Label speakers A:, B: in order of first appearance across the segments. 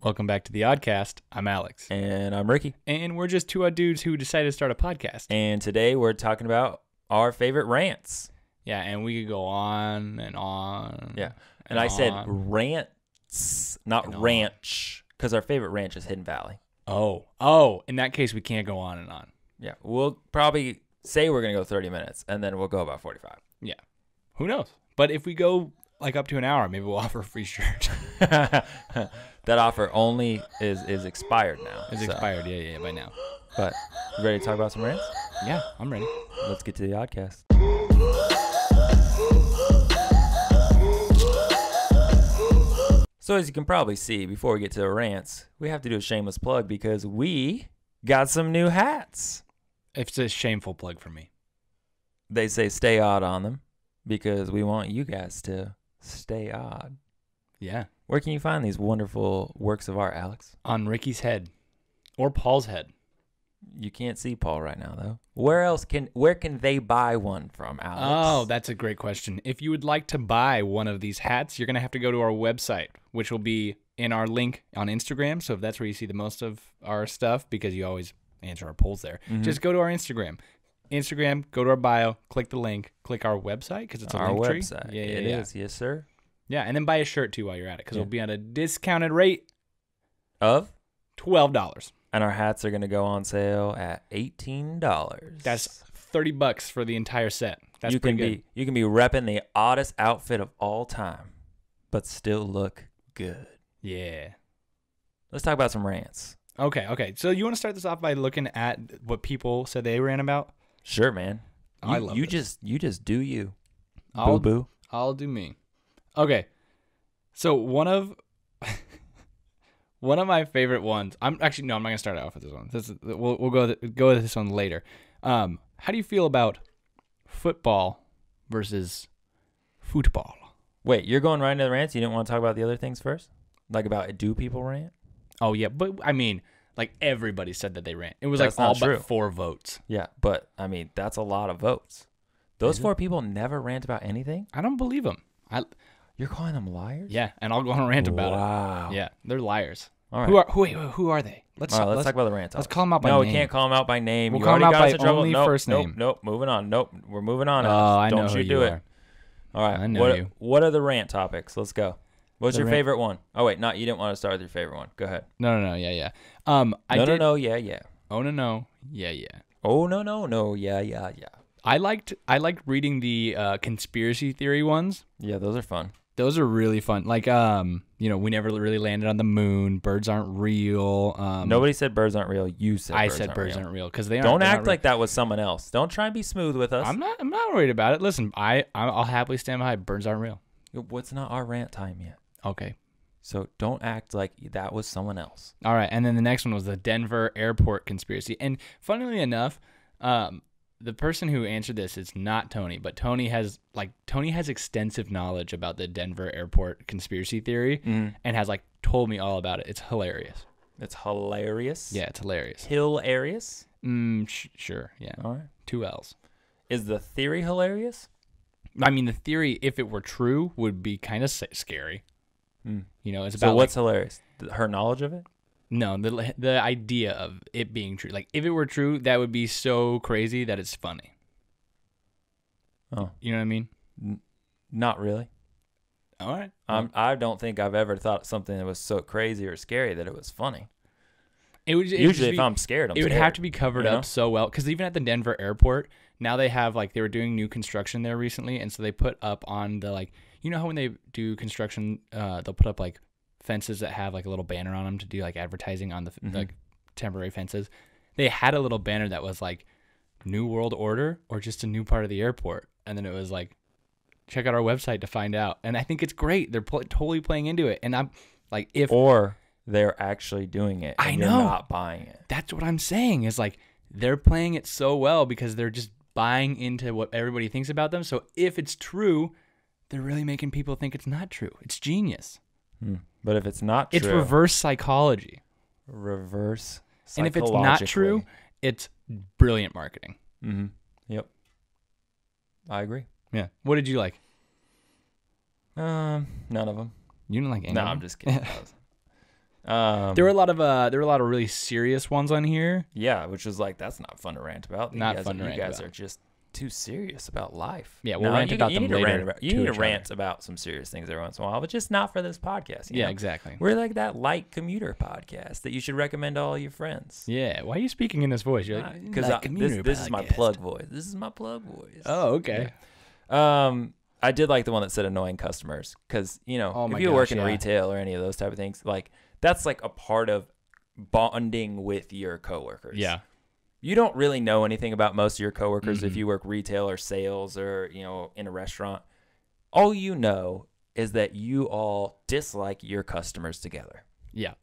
A: Welcome back to the Oddcast. I'm Alex.
B: And I'm Ricky.
A: And we're just two odd dudes who decided to start a podcast.
B: And today we're talking about our favorite rants.
A: Yeah, and we could go on and on.
B: Yeah. And I said rants, not ranch, because our favorite ranch is Hidden Valley.
A: Oh, in that case, we can't go on and on.
B: Yeah. We'll probably say we're going to go 30 minutes, and then we'll go about 45.
A: Yeah. Who knows? But if we go like up to an hour, maybe we'll offer a free shirt.
B: That offer only is expired now.
A: It's expired, yeah, by now.
B: But you ready to talk about some rants?
A: Yeah, I'm ready.
B: Let's get to the Oddcast. So as you can probably see, before we get to the rants, we have to do a shameless plug because we got some new hats.
A: It's a shameful plug for me.
B: They say stay odd on them because we want you guys to stay odd.
A: Yeah.
B: Where can you find these wonderful works of art, Alex?
A: On Ricky's head. Or Paul's head.
B: You can't see Paul right now, though. Where can they buy one from, Alex?
A: Oh, that's a great question. If you would like to buy one of these hats, you're going to have to go to our website, which will be in our link on Instagram. So if that's where you see the most of our stuff, because you always answer our polls there, just go to our Instagram. Instagram, go to our bio, click the link, click our website, because it's a link tree.
B: Our website.
A: Yeah,
B: it is. Yes, sir.
A: Yeah, and then buy a shirt, too, while you're at it, because it'll be at a discounted rate
B: of
A: $12.
B: And our hats are going to go on sale at $18.
A: That's $30 for the entire set. That's pretty good.
B: You can be repping the oddest outfit of all time, but still look good.
A: Yeah.
B: Let's talk about some rants.
A: Okay. So you want to start this off by looking at what people said they ran about?
B: Sure, man.
A: I love this.
B: You just do you.
A: Boo-boo. I'll do me. Okay. So one of my favorite ones. I'm not gonna start off with this one. We'll go with this one later. How do you feel about football versus football?
B: Wait, you're going right into the rants? You didn't want to talk about the other things first? Like about do people rant?
A: Oh yeah, but I mean, like everybody said that they rant. It was
B: That's
A: like all
B: not true.
A: but 4 votes.
B: Yeah, but I mean that's a lot of votes. Those 4 people never rant about anything?
A: I don't believe them.
B: You're calling them liars?
A: Yeah, and I'll go on a rant about it.
B: Wow.
A: Yeah, they're liars.
B: All right.
A: Who are they?
B: Let's talk about the rant.
A: Let's call them out by
B: name. No,
A: name.
B: we can't call them out by name.
A: We'll
B: You
A: call them
B: already
A: out
B: got
A: by
B: us in
A: only
B: trouble.
A: first name.
B: Nope. Moving on. Nope. We're moving on.
A: Oh, I know
B: Don't
A: who
B: you
A: you
B: do
A: are.
B: it. All right.
A: I know you.
B: What are the rant topics? Let's go. What's
A: The
B: your
A: rant-
B: favorite one? Oh wait, you didn't want to start with your favorite one. Go ahead.
A: No. Yeah.
B: Yeah,
A: Oh no. Yeah.
B: Yeah.
A: I liked reading the conspiracy theory ones.
B: Yeah, those are fun.
A: Those are really fun. Like we never really landed on the moon. Birds aren't real.
B: Nobody said birds aren't real. You said
A: I
B: birds
A: said
B: aren't
A: birds
B: real.
A: aren't real because they aren't.
B: Don't
A: they're
B: act
A: not
B: like that was someone else. Don't try and be smooth with us.
A: I'm not worried about it. Listen, I'll happily stand behind birds aren't real.
B: What's not our rant time yet?
A: Okay.
B: So don't act like that was someone else.
A: All right, and then the next one was the Denver airport conspiracy. And funnily enough, the person who answered this is not Tony, but Tony has extensive knowledge about the Denver airport conspiracy theory and has told me all about it. It's hilarious.
B: It's hilarious.
A: Yeah, it's hilarious.
B: Hilarious?
A: Sure, yeah.
B: All right.
A: 2 L's.
B: Is the theory hilarious?
A: I mean, the theory, if it were true, would be kind of scary. It's about.
B: So what's hilarious? Her knowledge of it?
A: No, the idea of it being true. Like, if it were true, that would be so crazy that it's funny.
B: Oh.
A: You know what I mean?
B: Not really.
A: All right.
B: I don't think I've ever thought something that was so crazy or scary that it was funny.
A: Usually,
B: if I'm scared,
A: it would have to be covered up so well. Because even at the Denver airport, now they have, they were doing new construction there recently. And so they put up on the, how when they do construction, they'll put up, fences that have, a little banner on them to do, advertising on the temporary fences. They had a little banner that was, New World Order or just a new part of the airport. And then it was, check out our website to find out. And I think it's great. They're totally playing into it. And I'm, if...
B: Or they're actually doing it and you're not buying it.
A: That's what I'm saying is, they're playing it so well because they're just buying into what everybody thinks about them. So if it's true, they're really making people think it's not true. It's genius.
B: But if it's not true...
A: It's reverse psychology.
B: Reverse psychologically.
A: And if it's not true, it's brilliant marketing.
B: Mm-hmm. Yep. I agree.
A: Yeah. What did you like?
B: None of them.
A: You didn't like any
B: No,
A: of them?
B: I'm just kidding.
A: There were a lot of really serious ones on here.
B: Yeah, which was like, that's not fun to rant about.
A: You guys
B: are just too serious about life.
A: Yeah, we'll rant about them later.
B: You need to rant about some serious things every once in a while, but just not for this podcast. You know?
A: Exactly.
B: We're like that light commuter podcast that you should recommend to all your friends.
A: Yeah. Why are you speaking in this voice? You're like,
B: because this is my plug voice. This is my plug voice.
A: Oh, okay.
B: Yeah. I did like the one that said annoying customers because, if you work in retail or any of those type of things, like that's like a part of bonding with your coworkers.
A: Yeah.
B: You don't really know anything about most of your coworkers if you work retail or sales or, in a restaurant. All you know is that you all dislike your customers together.
A: Yeah.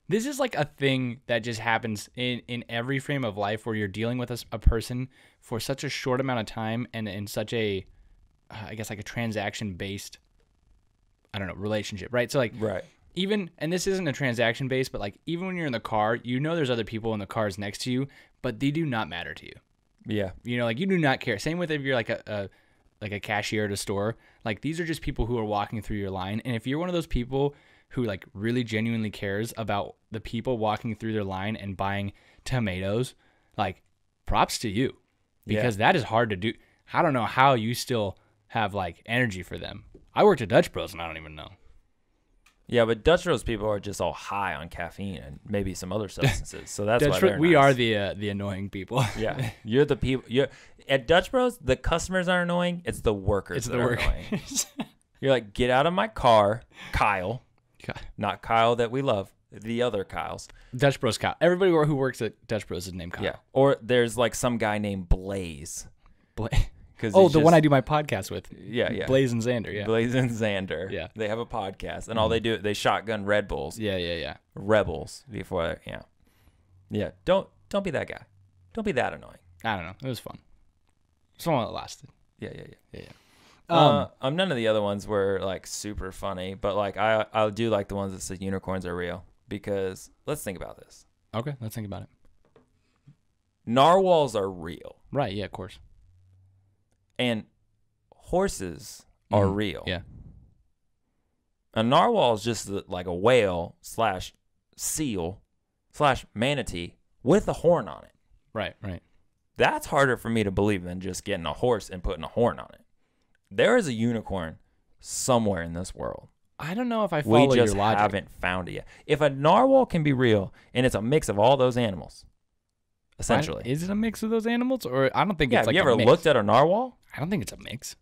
A: This is like a thing that just happens in every frame of life where you're dealing with a person for such a short amount of time and in such a, I guess like a transaction-based, I don't know, relationship, right? So like,
B: right.
A: Even, and this isn't a transaction based, but like even when you're in the car, there's other people in the cars next to you, but they do not matter to you.
B: Yeah.
A: Like you do not care. Same with if you're like a cashier at a store. Like these are just people who are walking through your line. And if you're one of those people who like really genuinely cares about the people walking through their line and buying tomatoes, like props to you because that is hard to do. I don't know how you still have like energy for them. I worked at Dutch Bros and I don't even know.
B: Yeah, but Dutch Bros people are just all high on caffeine and maybe some other substances. So that's why
A: we are the annoying people.
B: Yeah, you're the people. At Dutch Bros, the customers aren't annoying. It's the workers that are annoying. You're like, get out of my car, Kyle. Not Kyle that we love. The other Kyles.
A: Dutch Bros Kyle. Everybody who works at Dutch Bros is named Kyle.
B: Yeah. Or there's like some guy named Blaze.
A: One I do my podcast with.
B: Yeah.
A: Blaze and Xander, yeah.
B: Blaze and Xander.
A: Yeah.
B: They have a podcast, and all they do, they shotgun Red Bulls.
A: Yeah.
B: Rebels before, Yeah, don't be that guy. Don't be that annoying.
A: I don't know. It was fun. Someone that lasted.
B: Yeah.
A: None
B: of the other ones were like super funny, but like I do like the ones that said unicorns are real because let's think about this.
A: Okay, let's think about it.
B: Narwhals are real.
A: Right, yeah, of course.
B: And horses are real.
A: Yeah.
B: A narwhal is just like a whale / seal / manatee with a horn on it.
A: Right.
B: That's harder for me to believe than just getting a horse and putting a horn on it. There is a unicorn somewhere in this world.
A: I don't know if I follow your logic.
B: We just haven't found it yet. If a narwhal can be real and it's a mix of all those animals, essentially.
A: Is it a mix of those animals? Or I don't think it's like a mix.
B: Have you ever looked at a narwhal?
A: I don't think it's a mix.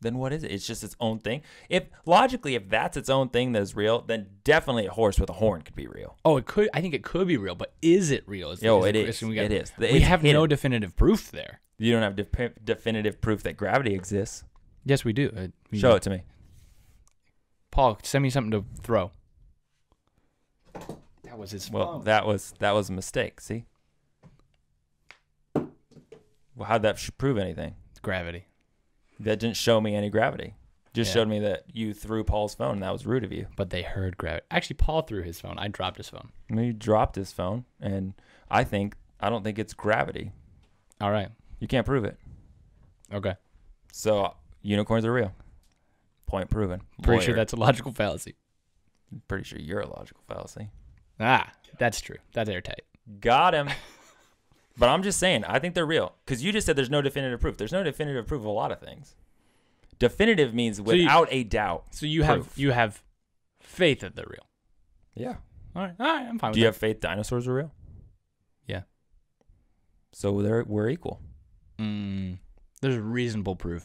B: Then what is it? It's just its own thing. If that's its own thing that is real, then definitely a horse with a horn could be real.
A: Oh, it could. I think it could be real, but is it real?
B: It is. It is.
A: We have no definitive proof there.
B: You don't have definitive proof that gravity exists.
A: Yes, we do.
B: Show it to me.
A: Paul, send me something to throw. That was his phone.
B: Well, that was a mistake. See. Well, how'd that prove anything?
A: Gravity.
B: That didn't show me any gravity. Just showed me that you threw Paul's phone, and that was rude of you.
A: But they heard gravity. Actually, Paul threw his phone. I dropped his phone.
B: I mean, you dropped his phone, and I don't think it's gravity.
A: All right.
B: You can't prove it.
A: Okay.
B: So, unicorns are real. Point proven.
A: Pretty sure that's a logical fallacy.
B: Pretty sure you're a logical fallacy.
A: That's true. That's airtight.
B: Got him. But I'm just saying, I think they're real. Because you just said there's no definitive proof. There's no definitive proof of a lot of things. Definitive means without a doubt.
A: So you have faith that they're real.
B: Yeah.
A: All right, I'm fine with that.
B: Do you have faith dinosaurs are real?
A: Yeah.
B: So we're equal.
A: There's reasonable proof.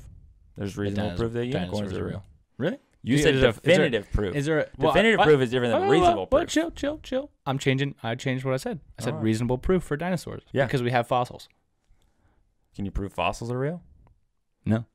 B: There's reasonable proof that unicorns are real.
A: Really?
B: You said definitive proof. Definitive proof is different than reasonable proof.
A: Chill. I changed what I said. I said reasonable proof for dinosaurs.
B: Yeah.
A: Because we have fossils.
B: Can you prove fossils are real?
A: No.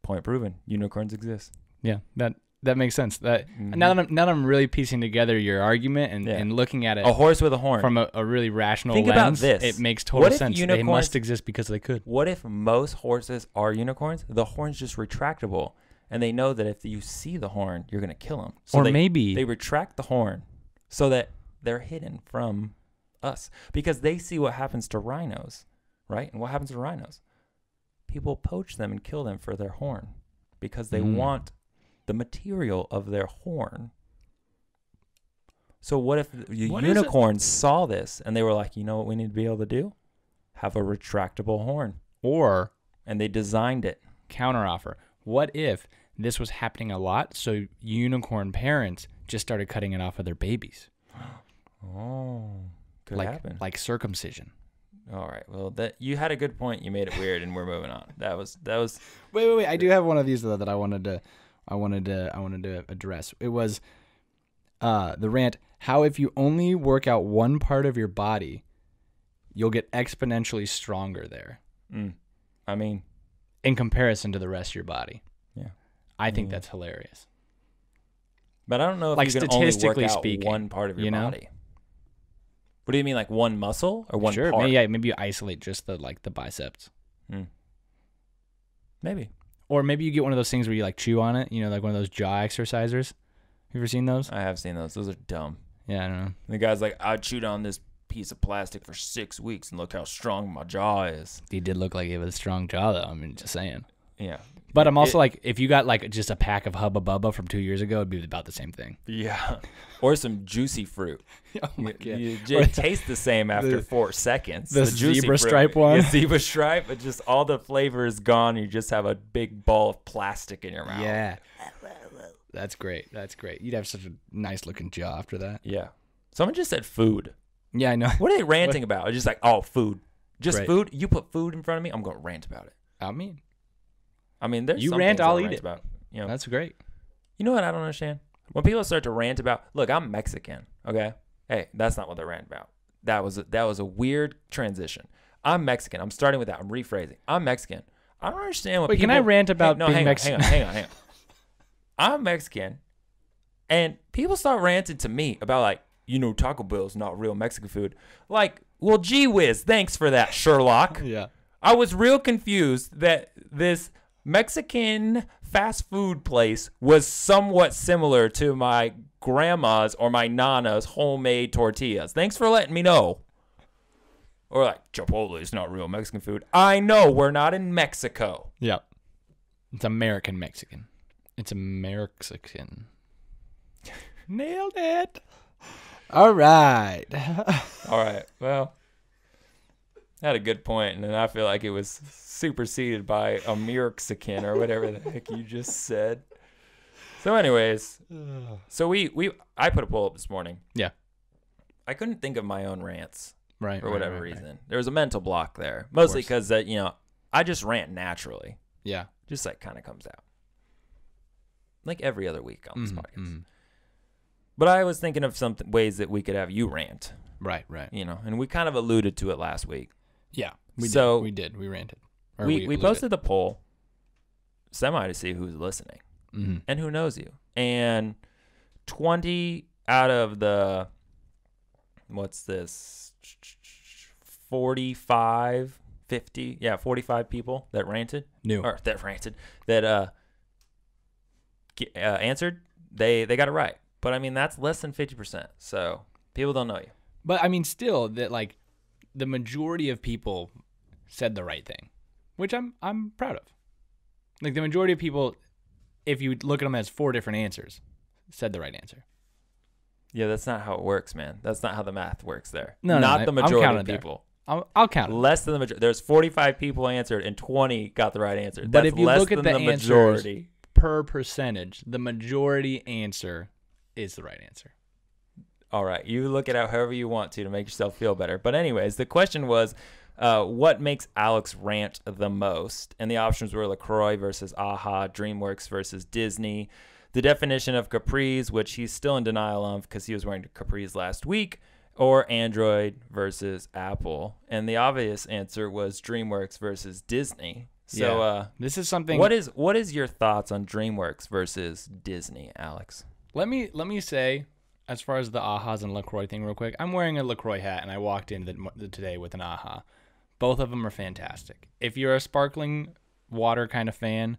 B: Point proven. Unicorns exist.
A: Yeah, that makes sense. Now that I'm really piecing together your argument and looking at it,
B: a horse with a horn
A: from a really rational
B: lens.
A: Think about this. It makes total sense. They
B: Unicorns
A: must exist because they could.
B: What if most horses are unicorns? The horn's just retractable, and they know that if you see the horn, you're gonna kill them. So
A: maybe
B: they retract the horn so that they're hidden from us because they see what happens to rhinos, right? And what happens to rhinos? People poach them and kill them for their horn because they want the material of their horn. So what if the unicorns saw this and they were like, you know what we need to be able to do? Have a retractable horn. And they designed it.
A: Counteroffer. What if this was happening a lot, so unicorn parents just started cutting it off of their babies?
B: Oh, could happen.
A: Like circumcision.
B: All right. Well, you had a good point. You made it weird, and we're moving on. That was.
A: Wait. I do have one of these though that I wanted to address. It was the rant. How if you only work out one part of your body, you'll get exponentially stronger there.
B: I mean,
A: in comparison to the rest of your body.
B: Yeah.
A: I think that's hilarious.
B: But I don't know if
A: like
B: you can only work out
A: speaking,
B: one part of your body. What do you mean, like one muscle or one part?
A: Sure, maybe you isolate just the biceps.
B: Maybe.
A: Or maybe you get one of those things where you like chew on it, like one of those jaw exercisers. You ever seen those?
B: I have seen those. Those are dumb.
A: Yeah, I don't know.
B: And the guy's like, I chewed on this piece of plastic for 6 weeks and look how strong my jaw is.
A: He did look like he was a strong jaw though. I mean, just saying.
B: Yeah.
A: But I'm also like, if you got like just a pack of Hubba Bubba from 2 years ago, it'd be about the same thing.
B: Yeah. Or some juicy fruit.
A: Oh my God.
B: It tastes the same after 4 seconds.
A: The zebra stripe one?
B: Yeah, zebra stripe, but just all the flavor is gone. You just have a big ball of plastic in your mouth.
A: Yeah. That's great. You'd have such a nice looking jaw after that.
B: Yeah. Someone just said food.
A: Yeah, I know.
B: What are they ranting about? It's just like, oh, food. Just food? You put food in front of me, I'm going to rant about it. I mean, there's some
A: rant,
B: things
A: I'll
B: I'll
A: eat
B: rant
A: it.
B: about.
A: That's great.
B: You know what I don't understand? When people start to rant about, look, I'm Mexican, okay? Hey, that's not what they're ranting about. That was a weird transition. I'm Mexican. I'm starting with that. I'm rephrasing. I'm Mexican. I don't understand what people...
A: Can I rant about being Mexican?
B: Hang on. I'm Mexican, and people start ranting to me about like, Taco Bell's not real Mexican food. Like, well, gee whiz, thanks for that, Sherlock.
A: Yeah.
B: I was real confused that this Mexican fast food place was somewhat similar to my grandma's or my nana's homemade tortillas. Thanks for letting me know. Or like, Chipotle is not real Mexican food. I know, we're not in Mexico.
A: Yeah. It's American Mexican. It's American. Nailed it. All right.
B: Well, I had a good point, and then I feel like it was superseded by a Mexican or whatever the heck you just said. So anyways, I put a poll up this morning.
A: Yeah.
B: I couldn't think of my own rants.
A: Right.
B: For whatever reason. Right. There was a mental block there. Mostly because, I just rant naturally.
A: Yeah.
B: Just like kind of comes out. Like every other week on this podcast. But I was thinking of some ways that we could have you rant.
A: Right.
B: And we kind of alluded to it last week.
A: Yeah. We did. We ranted.
B: We posted the poll to see who's listening and who knows you. And 20 out of the, 45 people that ranted. That answered, they got it right. But I mean, that's less than 50%. So people don't know you.
A: But I mean, still, that like the majority of people said the right thing, which I'm proud of. Like the majority of people, if you look at them as 4 different answers, said the right answer.
B: Yeah, that's not how it works, man. That's not how the math works there.
A: Not
B: the majority of people.
A: I'll count it.
B: Less than the majority. There's 45 people answered and 20 got the right answer.
A: But
B: that's
A: if you
B: less
A: look at
B: than
A: the
B: majority
A: per percentage, the majority answer is the right answer.
B: All right. You look at it however you want to make yourself feel better. But anyways, the question was, what makes Alex rant the most? And the options were LaCroix versus AHA, DreamWorks versus Disney, the definition of capris, which he's still in denial of because he was wearing capris last week, or Android versus Apple. And the obvious answer was DreamWorks versus Disney. So
A: this is something.
B: What is your thoughts on DreamWorks versus Disney, Alex?
A: Let me say, as far as the AHAs and LaCroix thing real quick, I'm wearing a LaCroix hat, and I walked in today with an AHA. Both of them are fantastic. If you're a sparkling water kind of fan,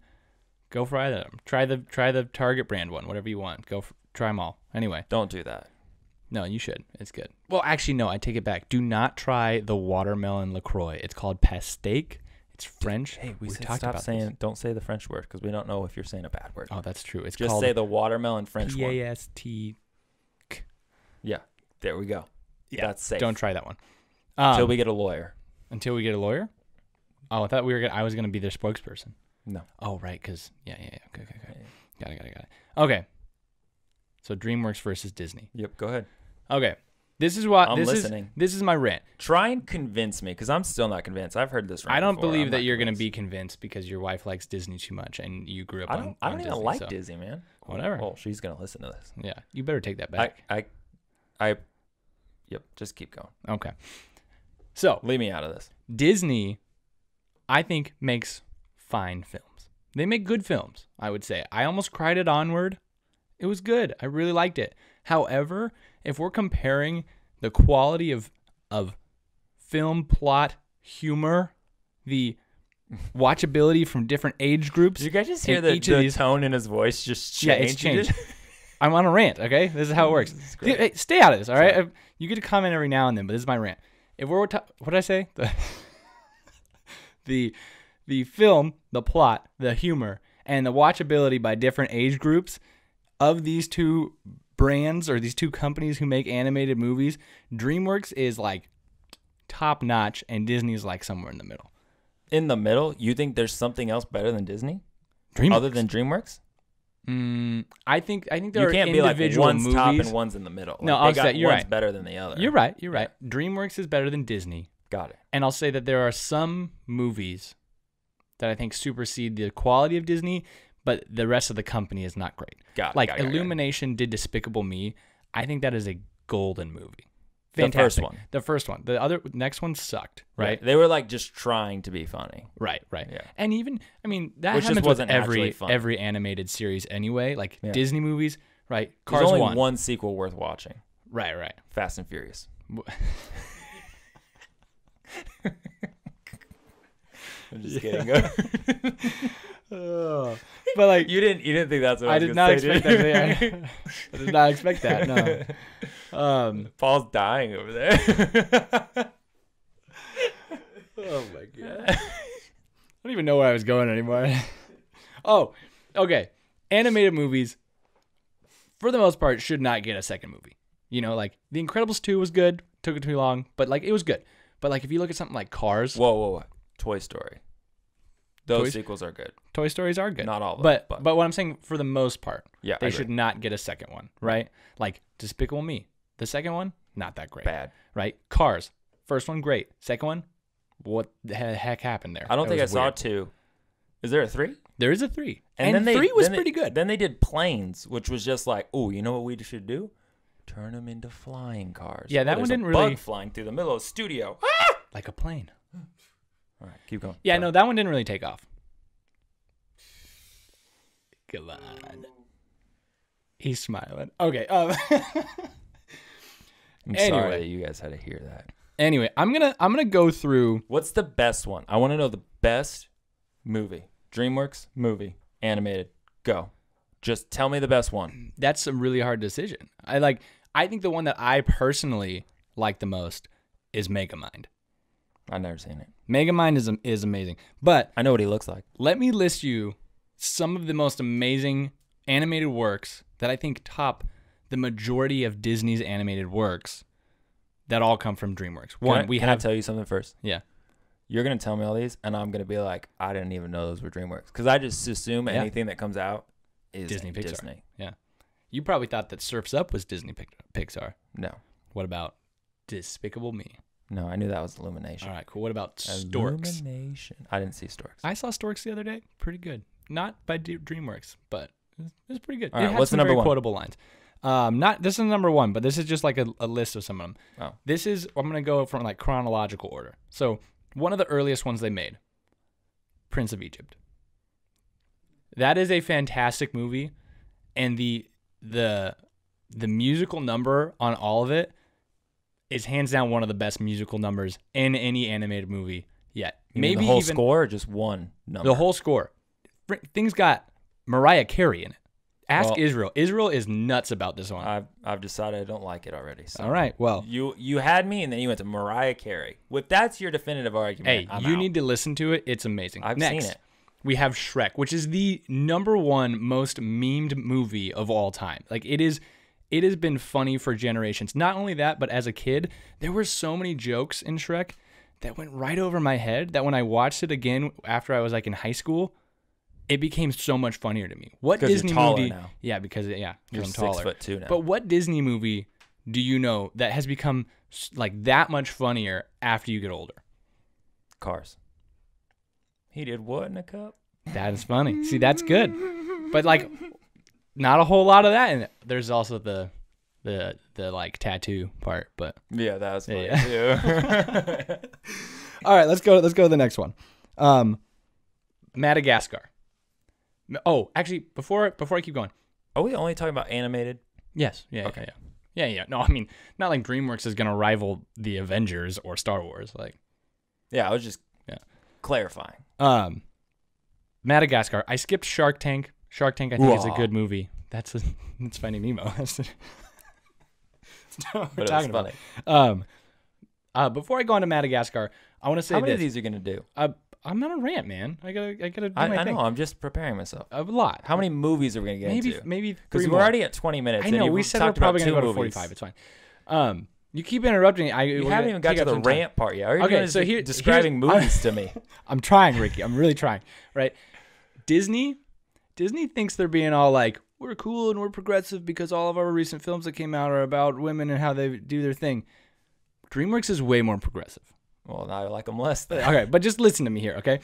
A: go for either of them. Try the Target brand one, whatever you want. Try them all. Anyway.
B: Don't do that.
A: No, you should. It's good. Well, actually, no, I take it back. Do not try the watermelon LaCroix. It's called pastèque. It's French.
B: Hey, we talked about saying, don't say the French word because we don't know if you're saying a bad word.
A: Oh, that's true. It's
B: just
A: called
B: say the watermelon French one.
A: Pastèque.
B: Yeah. There we go.
A: Yeah.
B: That's safe.
A: Don't try that one.
B: Until we get a lawyer.
A: Until we get a lawyer? Oh, I thought I was going to be their spokesperson.
B: No.
A: Oh, right, because, yeah. Okay. Got it. Okay. So DreamWorks versus Disney.
B: Yep, go ahead.
A: Okay. This is what...
B: I'm listening.
A: This is my rant.
B: Try and convince me, because I'm still not convinced. I've heard this rant
A: I don't
B: before.
A: believe that you're going to be convinced because your wife likes Disney too much and you grew up on Disney.
B: I don't even like Disney, man.
A: Whatever.
B: Well, she's going to listen to this.
A: Yeah. You better take that back.
B: Yep, just keep going.
A: Okay. So...
B: Leave me out of this.
A: Disney, I think, makes fine films. They make good films, I would say. I almost cried at Onward. It was good. I really liked it. However, if we're comparing the quality of film, plot, humor, the watchability from different age groups.
B: Did you guys just hear the tone in his voice just change?
A: Yeah, it's changed. I'm on a rant, okay? This is how it works. Hey, stay out of this, all right? You get to comment every now and then, but this is my rant. If we're what did I say? The film, the plot, the humor, and the watchability by different age groups of these two brands or these two companies who make animated movies, DreamWorks is like top notch and Disney is like somewhere in the middle.
B: In the middle? You think there's something else better than Disney?
A: DreamWorks.
B: Other than DreamWorks?
A: I think there
B: you
A: are
B: can't
A: individual
B: be like one's
A: movies.
B: top and one's in the middle.
A: No,
B: like,
A: I'll say you're
B: one's
A: right.
B: better than the other.
A: You're right. DreamWorks is better than Disney.
B: Got it.
A: And I'll say that there are some movies that I think supersede the quality of Disney, but the rest of the company is not great. Illumination did Despicable Me. I think that is a golden movie. Fantastic. The first one. The next one sucked, right?
B: They were like just trying to be funny.
A: Right.
B: Yeah.
A: And even, I mean, that
B: Which
A: happens
B: just
A: with every animated series anyway, like Disney movies, right? Cars
B: There's only
A: 1.
B: one sequel worth watching.
A: Right.
B: Fast and Furious. I'm just kidding.
A: But like
B: you didn't think that's what I was
A: did not
B: gonna say,
A: expect that. I did not expect that. No.
B: Paul's dying over there.
A: Oh my god. I don't even know where I was going anymore. Oh, okay. Animated movies, for the most part, should not get a second movie. You know, like The Incredibles 2 was good. Took it too long, but like it was good. But like if you look at something like Cars.
B: Whoa. Toy Story. Those sequels are good.
A: Toy Stories are good.
B: Not all of them.
A: But what I'm saying, for the most part,
B: they
A: should not get a second one, right? Like Despicable Me. The second one, not that great.
B: Bad.
A: Right? Cars. First one, great. Second one, what the heck happened there?
B: I don't think I saw 2. Is there a 3?
A: There is a 3.
B: And then
A: 3 was pretty good.
B: Then they did Planes, which was just like, oh, you know what we should do? Turn them into flying cars.
A: Yeah, that one didn't
B: really...
A: really...
B: bug flying through the middle of the studio.
A: Like a plane.
B: All right, keep going.
A: Yeah, no, that one didn't really take off. Come on. He's smiling. Okay.
B: I'm sorry that you guys had to hear that.
A: Anyway, I'm gonna go through.
B: What's the best one? I want to know the best movie. DreamWorks movie, animated. Go. Just tell me the best one.
A: That's a really hard decision. I think the one that I personally like the most is Megamind.
B: I've never seen it.
A: Megamind is amazing. But
B: I know what he looks like.
A: Let me list you some of the most amazing animated works that I think top the majority of Disney's animated works that all come from DreamWorks.
B: Can I tell you something first?
A: Yeah.
B: You're going to tell me all these, and I'm going to be like, I didn't even know those were DreamWorks. Because I just assume anything that comes out is Disney.
A: Yeah. You probably thought that Surf's Up was Disney Pixar.
B: No.
A: What about Despicable Me?
B: No, I knew that was Illumination.
A: All right, cool. What about Storks?
B: Illumination. I didn't see Storks.
A: I saw Storks the other day. Pretty good. Not by DreamWorks, but it was pretty good.
B: All right,
A: it had
B: what's
A: some
B: the number
A: very
B: one?
A: quotable lines. This is number 1, but this is just like a list of some of them.
B: Oh.
A: I'm going to go from like chronological order. So one of the earliest ones they made, Prince of Egypt. That is a fantastic movie, and the musical number on all of it is hands down one of the best musical numbers in any animated movie yet.
B: Maybe the whole score or just one number?
A: The whole score. Things got Mariah Carey in it. Ask Israel. Israel is nuts about this one.
B: I've decided I don't like it already. So.
A: All right. Well,
B: you had me, and then you went to Mariah Carey. If that's your definitive argument,
A: hey, you need to listen to it. It's amazing.
B: I've
A: Next,
B: seen it.
A: We have Shrek, which is the number 1 most memed movie of all time. Like it is it has been funny for generations. Not only that, but as a kid, there were so many jokes in Shrek that went right over my head that when I watched it again after I was like in high school, it became so much funnier to me. What Disney
B: you're taller
A: movie?
B: Now.
A: Yeah, because
B: you're
A: I'm taller.
B: 6'2" now.
A: But what Disney movie do you know that has become like that much funnier after you get older?
B: Cars. He did what in a cup?
A: That is funny. See, that's good. But like, not a whole lot of that. And there's also the like tattoo part. But
B: yeah, that was funny too.
A: All right, let's go to the next one. Madagascar. Oh, actually, before I keep going,
B: are we only talking about animated?
A: Yes. Yeah.
B: Okay.
A: Yeah. No, I mean, not like DreamWorks is gonna rival the Avengers or Star Wars. Like,
B: yeah, I was just clarifying.
A: Madagascar. I skipped Shark Tank. Shark Tank, I think, is a good movie. It's Finding Nemo. That's what we're talking about. Before I go on to Madagascar, I want to say
B: how many
A: this.
B: of these are gonna do?
A: I'm not a rant, man. I gotta do my thing.
B: I know. I'm just preparing myself.
A: A lot.
B: How many movies are we gonna get into?
A: Maybe
B: because we're already at 20 minutes.
A: I know. We said we're probably gonna go to 45. It's fine. You keep interrupting.
B: You haven't even got to the rant part yet.
A: Okay, so here's
B: describing movies to me.
A: I'm trying, Ricky. I'm really trying. Right? Disney thinks they're being all like, we're cool and we're progressive because all of our recent films that came out are about women and how they do their thing. DreamWorks is way more progressive.
B: Well, now I like them less. Then.
A: Okay, but just listen to me here, okay?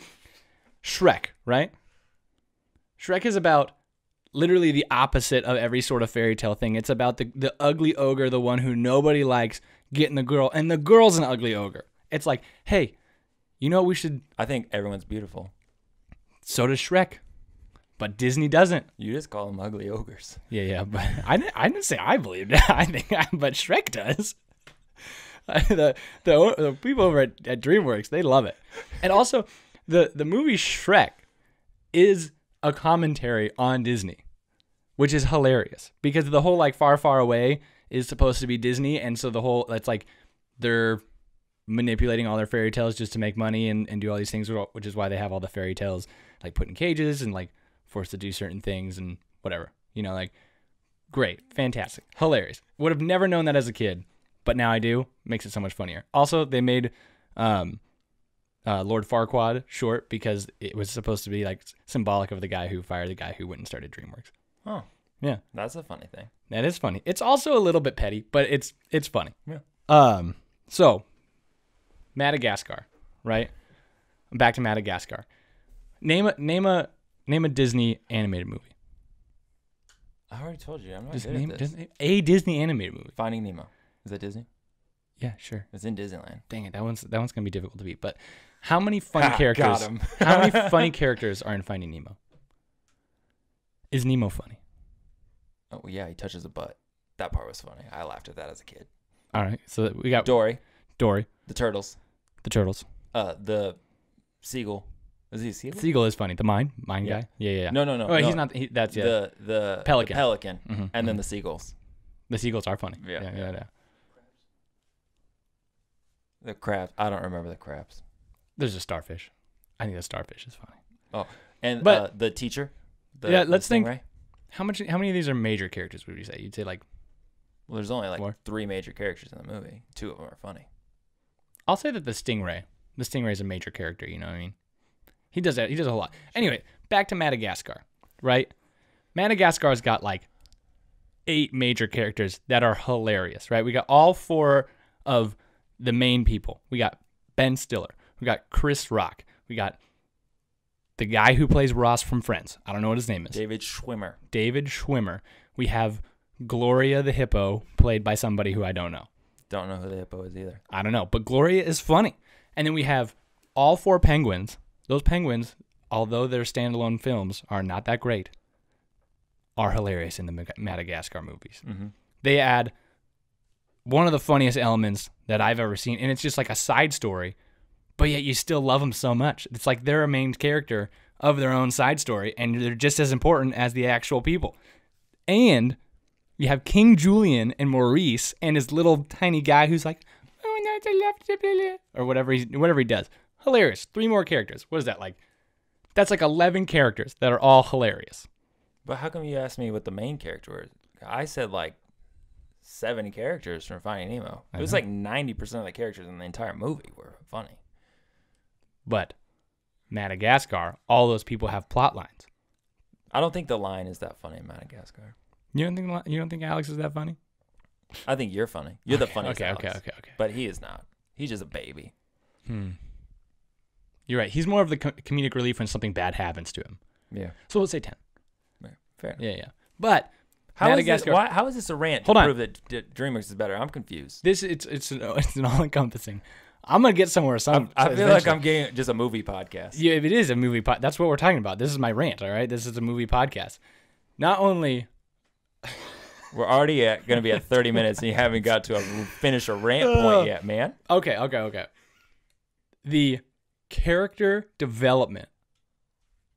A: Shrek, right? Shrek is about literally the opposite of every sort of fairy tale thing. It's about the ugly ogre, the one who nobody likes, getting the girl, and the girl's an ugly ogre. It's like, hey, you know what we should...
B: I think everyone's beautiful.
A: So does Shrek. But Disney doesn't.
B: You just call them ugly ogres.
A: Yeah, but I didn't say I believe that. But Shrek does. The people over at DreamWorks, they love it. And also, the movie Shrek is a commentary on Disney, which is hilarious because the whole like Far, Far Away is supposed to be Disney, and so the whole that's like they're manipulating all their fairy tales just to make money and do all these things, which is why they have all the fairy tales like put in cages and like forced to do certain things and whatever. You know, like great, fantastic, hilarious. Would have never known that as a kid, but now I do. Makes it so much funnier. Also, they made Lord Farquaad short because it was supposed to be like symbolic of the guy who fired the guy who went and started DreamWorks.
B: Oh,
A: yeah,
B: that's a funny thing.
A: That is funny. It's also a little bit petty, but it's funny.
B: Yeah.
A: So Madagascar, right? Back to Madagascar. Name a Disney animated movie.
B: I already told you. I'm not
A: Just
B: good
A: name
B: at this.
A: a Disney animated movie.
B: Finding Nemo. Is that Disney?
A: Yeah, sure.
B: It's in Disneyland.
A: Dang it, that one's gonna be difficult to beat. But how many funny characters?
B: Got him.
A: How many funny characters are in Finding Nemo? Is Nemo funny?
B: Oh yeah, he touches a butt. That part was funny. I laughed at that as a kid.
A: All right, so we got
B: Dory,
A: the
B: turtles,
A: the
B: seagull. Is he a seagull?
A: seagull is funny. The mine guy. Yeah.
B: No.
A: Oh, he's not. That's
B: the
A: pelican.
B: The pelican,
A: And
B: then the seagulls.
A: The seagulls are funny.
B: Yeah. The crabs. I don't remember the crabs.
A: There's a starfish. I think the starfish is funny.
B: Oh, and the teacher.
A: Let's think.
B: Stingray?
A: How many of these are major characters? Would you say? You'd say like.
B: Well, there's only like
A: 4?
B: 3 major characters in the movie. 2 of them are funny.
A: I'll say that the stingray is a major character. You know what I mean? He does that. He does a whole lot. Anyway, back to Madagascar, right? Madagascar's got like 8 major characters that are hilarious, right? We got all 4 of the main people. We got Ben Stiller. We got Chris Rock. We got the guy who plays Ross from Friends. I don't know what his name is.
B: David
A: Schwimmer. We have Gloria the hippo, played by somebody who I don't know.
B: Don't know who the hippo is either.
A: I don't know, but Gloria is funny. And then we have all 4 penguins. Those penguins, although their standalone films are not that great, are hilarious in the Madagascar movies.
B: Mm-hmm.
A: They add one of the funniest elements that I've ever seen, and it's just like a side story, but yet you still love them so much. It's like they're a main character of their own side story, and they're just as important as the actual people. And you have King Julian and Maurice and his little tiny guy who's like, or whatever he does. Hilarious. 3 more characters. What is that like? That's like 11 characters that are all hilarious.
B: But how come you asked me what the main character was? I said like 70 characters from Finding Nemo. It was like 90% of the characters in the entire movie were funny.
A: But Madagascar, all those people have plot lines.
B: I don't think the line is that funny in Madagascar.
A: You don't think Alex is that funny?
B: I think you're funny. You're the funniest.
A: Okay.
B: But he is not. He's just a baby.
A: You're right. He's more of the comedic relief when something bad happens to him.
B: Yeah.
A: So let's say 10.
B: Yeah, fair enough.
A: Yeah. But
B: how is this a rant to prove that DreamWorks is better? I'm confused.
A: It's an all-encompassing. I'm gonna get somewhere.
B: I feel like I'm getting just a movie podcast.
A: Yeah, if it is a movie podcast, that's what we're talking about. This is my rant. All right, this is a movie podcast. Not only
B: we're already going to be at 30 minutes, and you haven't got to finish a rant point yet, man.
A: Okay. The character development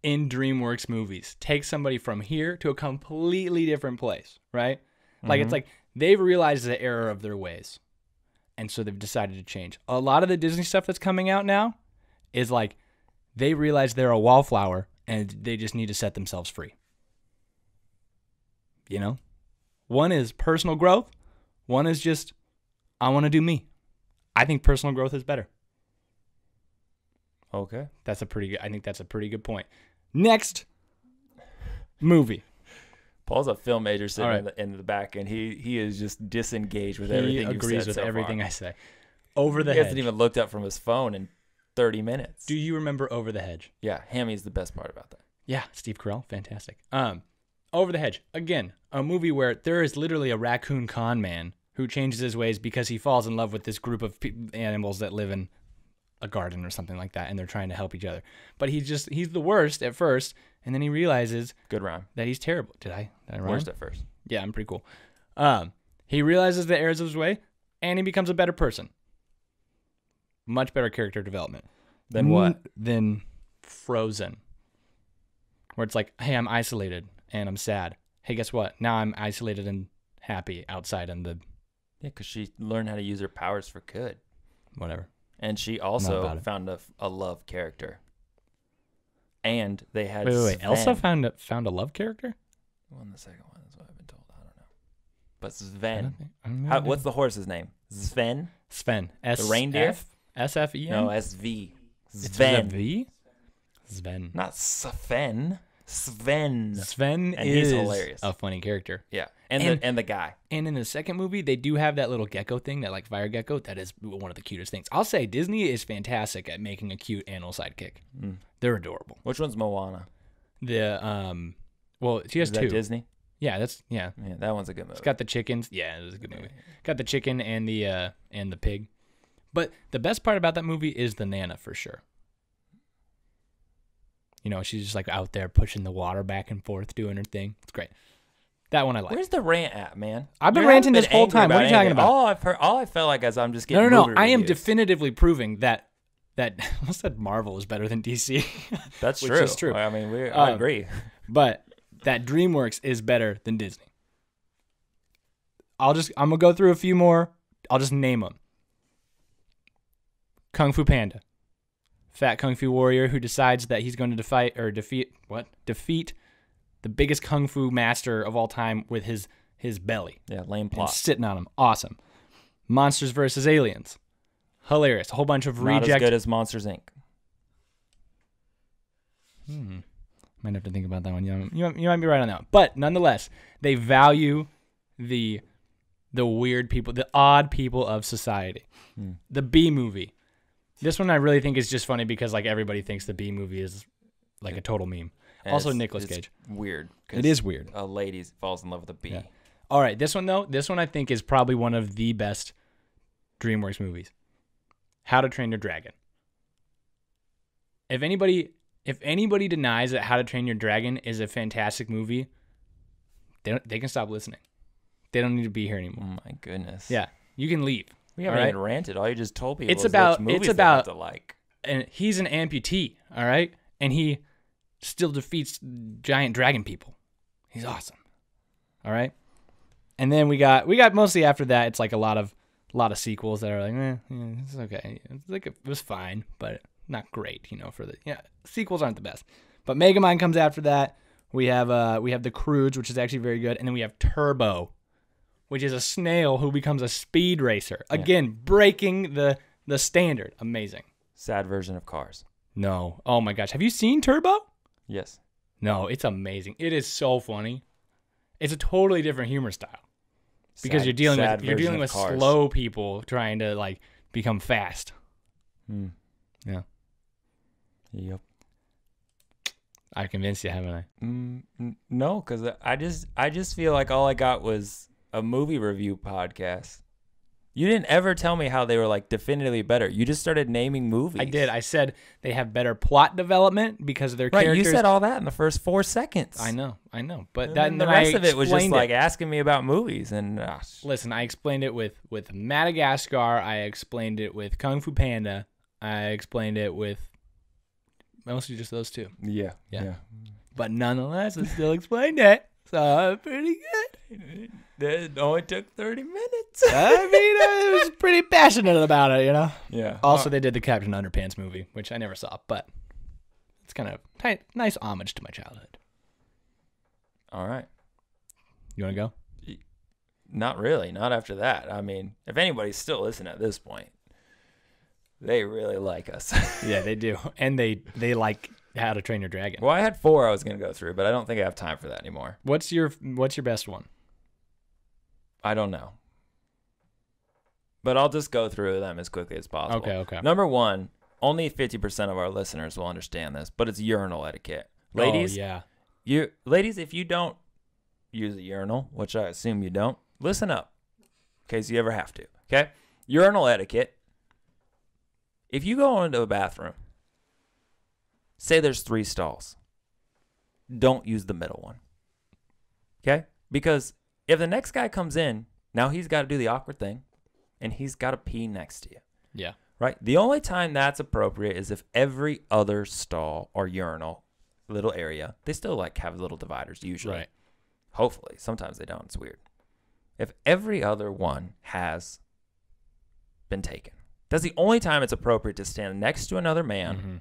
A: in DreamWorks movies takes somebody from here to a completely different place, right? Like it's like they've realized the error of their ways. And so they've decided to change. A lot of the Disney stuff that's coming out now is like they realize they're a wallflower and they just need to set themselves free. You know? One is personal growth. One is just, I want to do me. I think personal growth is better.
B: Okay.
A: I think that's a pretty good point. Next movie.
B: Paul's a film major sitting in the back, and he is just disengaged with everything you've said. He agrees with
A: everything I say. Over the Hedge.
B: He hasn't even looked up from his phone in 30 minutes.
A: Do you remember Over the Hedge?
B: Yeah, Hammy's the best part about that.
A: Yeah, Steve Carell, fantastic. Over the Hedge, again, a movie where there is literally a raccoon con man who changes his ways because he falls in love with this group of animals that live in a garden or something like that, and they're trying to help each other. But he's the worst at first, and then he realizes
B: good rhyme
A: that he's terrible. Did I rhyme?
B: Worst at first.
A: Yeah, I'm pretty cool. He realizes the errors of his way, and he becomes a better person. Much better character development.
B: Than what?
A: Than Frozen, where it's like, hey, I'm isolated and I'm sad. Hey, guess what? Now I'm isolated and happy outside in the.
B: Yeah, because she learned how to use her powers for good.
A: Whatever.
B: And she also found a love character. And they had
A: wait.
B: Sven.
A: Elsa found a love character?
B: Well, in the second one, that's what I've been told. I don't know. But Sven. What's the horse's name? Sven?
A: Sven.
B: The reindeer?
A: S-F-E-N?
B: No, S-V.
A: Sven. V? Sven.
B: Not Sven. Sven.
A: Sven
B: and
A: is
B: he's hilarious.
A: A funny character.
B: Yeah. And the guy.
A: And in the second movie, they do have that little gecko thing, that like fire gecko. That is one of the cutest things. I'll say Disney is fantastic at making a cute animal sidekick. They're adorable.
B: Which one's Moana?
A: Well, she has two.
B: Is that Disney?
A: Yeah, Yeah,
B: that one's a good movie.
A: It's got the chickens. Yeah, it was a good movie. Got the chicken and the pig. But the best part about that movie is the Nana for sure. You know, she's just like out there pushing the water back and forth, doing her thing. It's great. That one I like.
B: Where's the rant at, man?
A: I've been ranting this whole time. What are you talking about?
B: All I felt like as I'm just getting
A: No. I am definitively proving that I almost said Marvel is better than DC.
B: That's
A: which
B: true.
A: is true.
B: I mean, I agree.
A: But that DreamWorks is better than Disney. I'm gonna go through a few more. I'll just name them. Kung Fu Panda. Fat Kung Fu warrior who decides that he's going to defeat the biggest Kung Fu master of all time with his belly.
B: Yeah, lame plot.
A: And sitting on him. Awesome. Monsters vs. Aliens. Hilarious. A whole bunch of
B: Not as good as Monsters, Inc.
A: Might have to think about that one. You might be right on that one. But nonetheless, they value the weird people, the odd people of society. The B movie. This one I really think is just funny because like everybody thinks the B movie is like a total meme. And also Nicolas Cage.
B: Weird.
A: It is weird.
B: A lady falls in love with a bee. Yeah.
A: All right, this one I think is probably one of the best DreamWorks movies. How to Train Your Dragon. If anybody denies that How to Train Your Dragon is a fantastic movie, they can stop listening. They don't need to be here anymore.
B: Oh my goodness.
A: Yeah, you can leave.
B: We haven't even ranted. All you just told people
A: it's about
B: to like.
A: And he's an amputee, all right, and he still defeats giant dragon people. He's awesome. All right, and then we got mostly after that. It's like a lot of sequels that are like, it's okay. It's like it was fine, but not great. Sequels aren't the best. But Megamind comes after that. We have the Croods, which is actually very good, and then we have Turbo, which is a snail who becomes a speed racer. Again, breaking the standard. Amazing.
B: Sad version of Cars.
A: No. Oh my gosh. Have you seen Turbo?
B: Yes.
A: No, it's amazing. It is so funny. It's a totally different humor style because you're dealing with slow people trying to like become fast. Yeah.
B: Yep.
A: I've convinced you, haven't I?
B: No, because I just feel like all I got was a movie review podcast. You didn't ever tell me how they were like definitively better. You just started naming movies.
A: I did. I said they have better plot development because of their characters.
B: You said all that in the first 4 seconds.
A: I know. But
B: then the rest of it was just like asking me about movies. And
A: listen, I explained it with Madagascar. I explained it with Kung Fu Panda. I explained it with mostly just those two.
B: Yeah.
A: But nonetheless, I still explained it. So pretty good.
B: It only took 30 minutes.
A: I mean, I was pretty passionate about it, you know?
B: Yeah.
A: Also, they did the Captain Underpants movie, which I never saw, but it's kind of nice homage to my childhood.
B: All right.
A: You want to go?
B: Not really. Not after that. I mean, if anybody's still listening at this point, they really like us.
A: Yeah, they do. And they like How to Train Your Dragon.
B: Well, I had 4 I was going to go through, but I don't think I have time for that anymore.
A: What's your best one?
B: I don't know. But I'll just go through them as quickly as possible.
A: Okay.
B: Number 1, only 50% of our listeners will understand this, but it's urinal etiquette. Ladies, ladies, if you don't use a urinal, which I assume you don't, listen up in case you ever have to, okay? Urinal etiquette. If you go into a bathroom, say there's 3 stalls, don't use the middle one, okay? Because if the next guy comes in, now he's got to do the awkward thing, and he's got to pee next to you.
A: Yeah.
B: Right? The only time that's appropriate is if every other stall or urinal, little area, they still like have little dividers usually.
A: Right.
B: Hopefully. Sometimes they don't. It's weird. If every other one has been taken, that's the only time it's appropriate to stand next to another man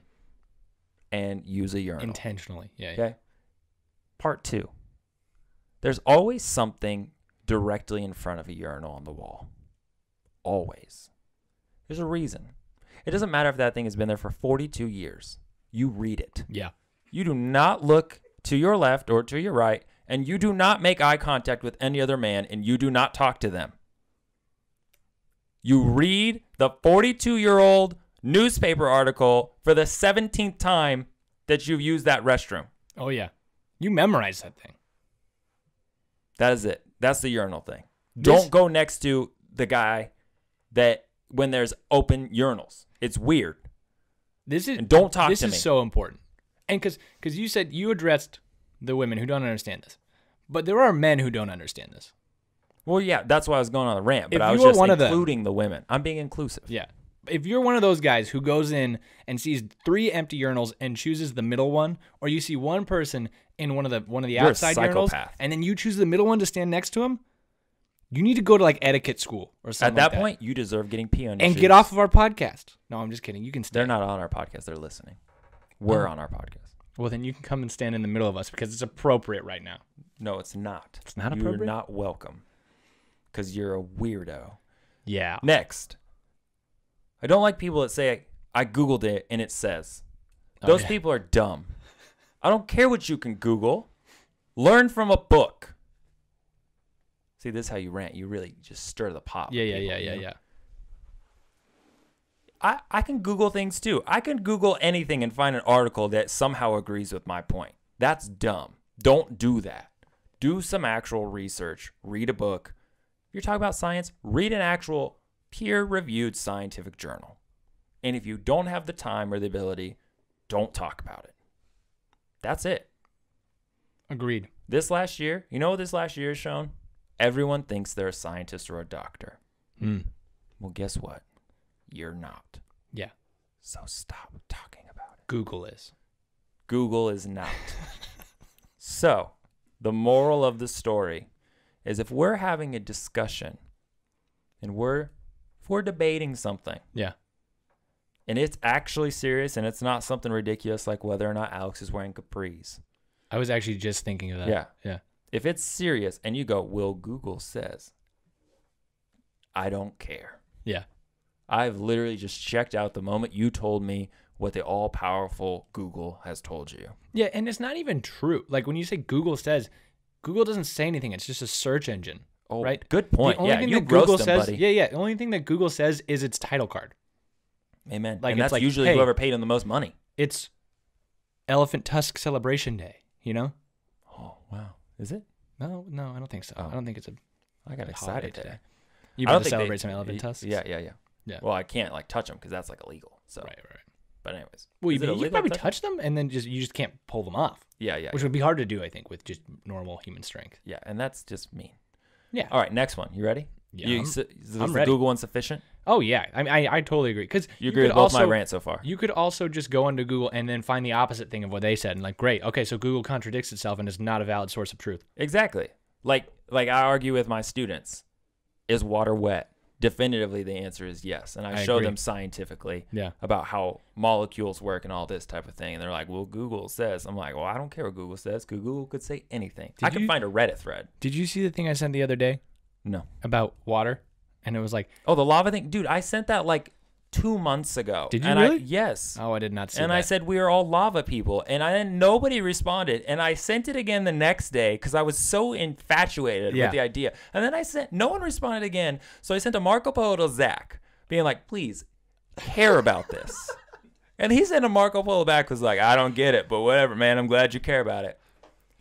B: and use a urinal.
A: Intentionally. Yeah.
B: Okay? Part 2. There's always something directly in front of a urinal on the wall. Always. There's a reason. It doesn't matter if that thing has been there for 42 years. You read it.
A: Yeah.
B: You do not look to your left or to your right, and you do not make eye contact with any other man, and you do not talk to them. You read the 42-year-old newspaper article for the 17th time that you've used that restroom.
A: Oh, yeah. You memorize that thing.
B: That is it. That's the urinal thing. Don't go next to the guy that when there's open urinals. It's weird. And don't talk to me.
A: This is so important. And because you said you addressed the women who don't understand this. But there are men who don't understand this.
B: Well, yeah, that's why I was going on the rant. But I was just including the women. I'm being inclusive.
A: Yeah. If you're one of those guys who goes in and sees 3 empty urinals and chooses the middle one, or you see one person in one of the outside urinals, and then you choose the middle one to stand next to him, you need to go to like etiquette school or something.
B: At that point, you deserve getting pee on your
A: and
B: shoes.
A: Get off of our podcast. No, I'm just kidding. You can stay.
B: They're not on our podcast. They're listening. We're on our podcast.
A: Well, then you can come and stand in the middle of us because it's appropriate right now.
B: No, it's not.
A: It's not appropriate?
B: You're not welcome because you're a weirdo.
A: Yeah.
B: Next. I don't like people that say, I Googled it and it says. Those people are dumb. I don't care what you can Google. Learn from a book. See, this is how you rant. You really just stir the pot.
A: Yeah.
B: I can Google things too. I can Google anything and find an article that somehow agrees with my point. That's dumb. Don't do that. Do some actual research. Read a book. If you're talking about science, read an actual peer-reviewed scientific journal. And if you don't have the time or the ability, don't talk about it. That's it.
A: Agreed.
B: This last year, you know what this last year has shown? Everyone thinks they're a scientist or a doctor. Well, guess what? You're not.
A: Yeah.
B: So stop talking about it.
A: Google is.
B: Google is not. So, the moral of the story is if we're having a discussion and if we're debating something.
A: Yeah.
B: And it's actually serious and it's not something ridiculous like whether or not Alex is wearing capris.
A: I was actually just thinking of that.
B: Yeah. If it's serious and you go, well, Google says, I don't care.
A: Yeah.
B: I've literally just checked out the moment you told me what the all-powerful Google has told you.
A: Yeah, and it's not even true. Like when you say Google says, Google doesn't say anything. It's just a search engine.
B: Oh,
A: right?
B: Good point.
A: The only thing
B: you
A: that Google
B: roast
A: says,
B: them, buddy.
A: yeah. The only thing that Google says is its title card.
B: Amen.
A: Like,
B: and
A: it's
B: that's
A: like,
B: usually
A: hey,
B: whoever paid him the most money.
A: It's Elephant Tusk Celebration Day, you know?
B: Oh, wow. Is it?
A: No, I don't think so.
B: Oh.
A: I don't think it's a
B: I got excited today.
A: You about to celebrate some elephant tusks?
B: Yeah.
A: Yeah.
B: Well, I can't like touch them because that's like illegal. So.
A: Right.
B: But anyways.
A: Well, you probably touch them and then you just can't pull them off.
B: Yeah.
A: Which would be hard to do, I think, with just normal human strength.
B: Yeah, and that's just mean.
A: Yeah.
B: All right, next one. You ready?
A: Yeah.
B: Is
A: I'm
B: the
A: ready.
B: Google one sufficient?
A: Oh yeah, I totally agree. Because
B: you agree with both my rants so far.
A: You could also just go into Google and then find the opposite thing of what they said, and like, great, okay, so Google contradicts itself and is not a valid source of truth.
B: Exactly. Like I argue with my students, is water wet? Definitively, the answer is yes, and I show them scientifically about how molecules work and all this type of thing, and they're like, "Well, Google says." I'm like, "Well, I don't care what Google says, because Google could say anything. I can find a Reddit thread."
A: Did you see the thing I sent the other day?
B: No.
A: About water, and it was like,
B: oh, the lava thing, dude. I sent that like 2 months ago.
A: Did you really?
B: Yes.
A: Oh, I did not see
B: and
A: that.
B: I said we are all lava people, and then nobody responded, and I sent it again the next day because I was so infatuated with the idea, and then no one responded again, so I sent a Marco Polo to Zach being like, please care about this. And he sent a Marco Polo back, was like, I don't get it, but whatever, man, I'm glad you care about it.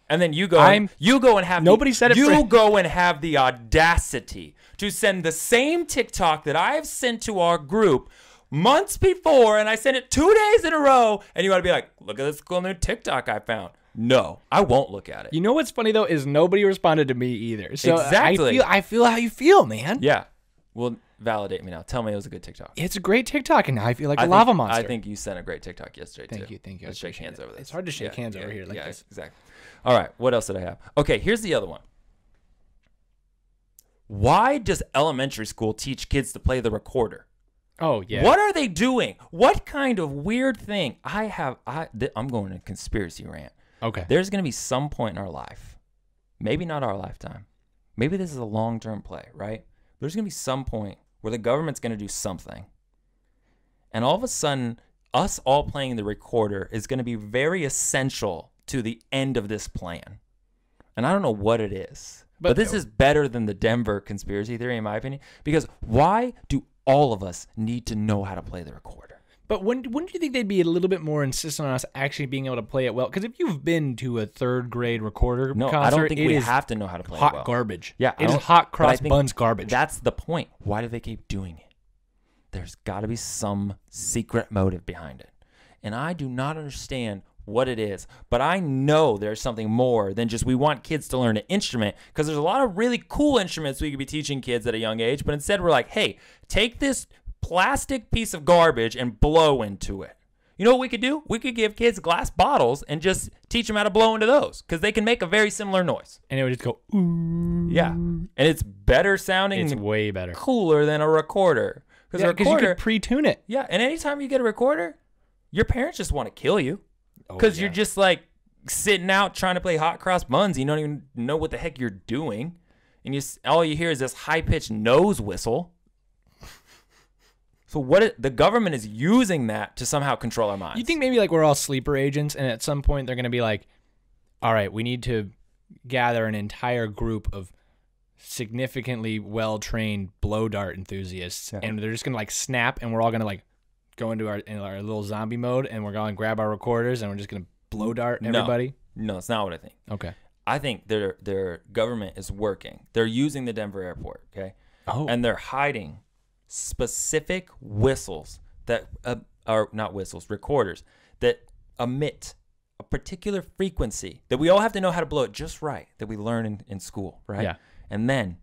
B: And then you go and have
A: nobody said it.
B: You go and have the audacity to send the same TikTok that I have sent to our group months before, and I sent it 2 days in a row, and you want to be like, look at this cool new TikTok I found. No, I won't look at it.
A: You know what's funny though is nobody responded to me either. So
B: exactly.
A: I feel how you feel, man.
B: Yeah. Well, validate me now. Tell me it was a good TikTok.
A: It's a great TikTok, and now I feel like a lava monster.
B: I think you sent a great TikTok yesterday too.
A: Thank you.
B: Let's shake hands over this.
A: It's hard to shake hands over here like this.
B: Exactly. All right, what else did I have? Okay, here's the other one. Why does elementary school teach kids to play the recorder?
A: Oh, yeah.
B: What are they doing? What kind of weird thing? I'm going to conspiracy rant.
A: Okay.
B: There's going to be some point in our life, maybe not our lifetime, maybe this is a long-term play, right? There's going to be some point where the government's going to do something, and all of a sudden, us all playing the recorder is going to be very essential to the end of this plan. And I don't know what it is. But this is better than the Denver conspiracy theory, in my opinion, because why do all of us need to know how to play the recorder?
A: But wouldn't you think they'd be a little bit more insistent on us actually being able to play it well? Because if you've been to a third grade recorder concert,
B: I don't think we have to know how to play it well.
A: Hot garbage.
B: Yeah,
A: it is hot cross buns garbage.
B: That's the point. Why do they keep doing it? There's got to be some secret motive behind it. And I do not understand what it is, but I know there's something more than just we want kids to learn an instrument, because there's a lot of really cool instruments we could be teaching kids at a young age, but instead we're like, hey, take this plastic piece of garbage and blow into it. You know what we could do? We could give kids glass bottles and just teach them how to blow into those, because they can make a very similar noise.
A: And it would just go, ooh.
B: Yeah. And it's better sounding.
A: It's way better.
B: Cooler than a recorder.
A: Because you could pre-tune it.
B: Yeah. And anytime you get a recorder, your parents just want to kill you. Because you're just like sitting out trying to play hot cross buns. You don't even know what the heck you're doing. And all you hear is this high-pitched nose whistle. So the government is using that to somehow control our minds.
A: You think maybe like we're all sleeper agents, and at some point they're going to be like, all right, we need to gather an entire group of significantly well-trained blow dart enthusiasts, and they're just going to like snap, and we're all going to like go into our little zombie mode, and we're going to grab our recorders, and we're just going to blow dart everybody?
B: No, it's not what I think.
A: Okay.
B: I think their government is working. They're using the Denver airport, okay?
A: Oh.
B: And they're hiding specific whistles that are not whistles, recorders that emit a particular frequency that we all have to know how to blow it just right, that we learn in school, right? Yeah. And then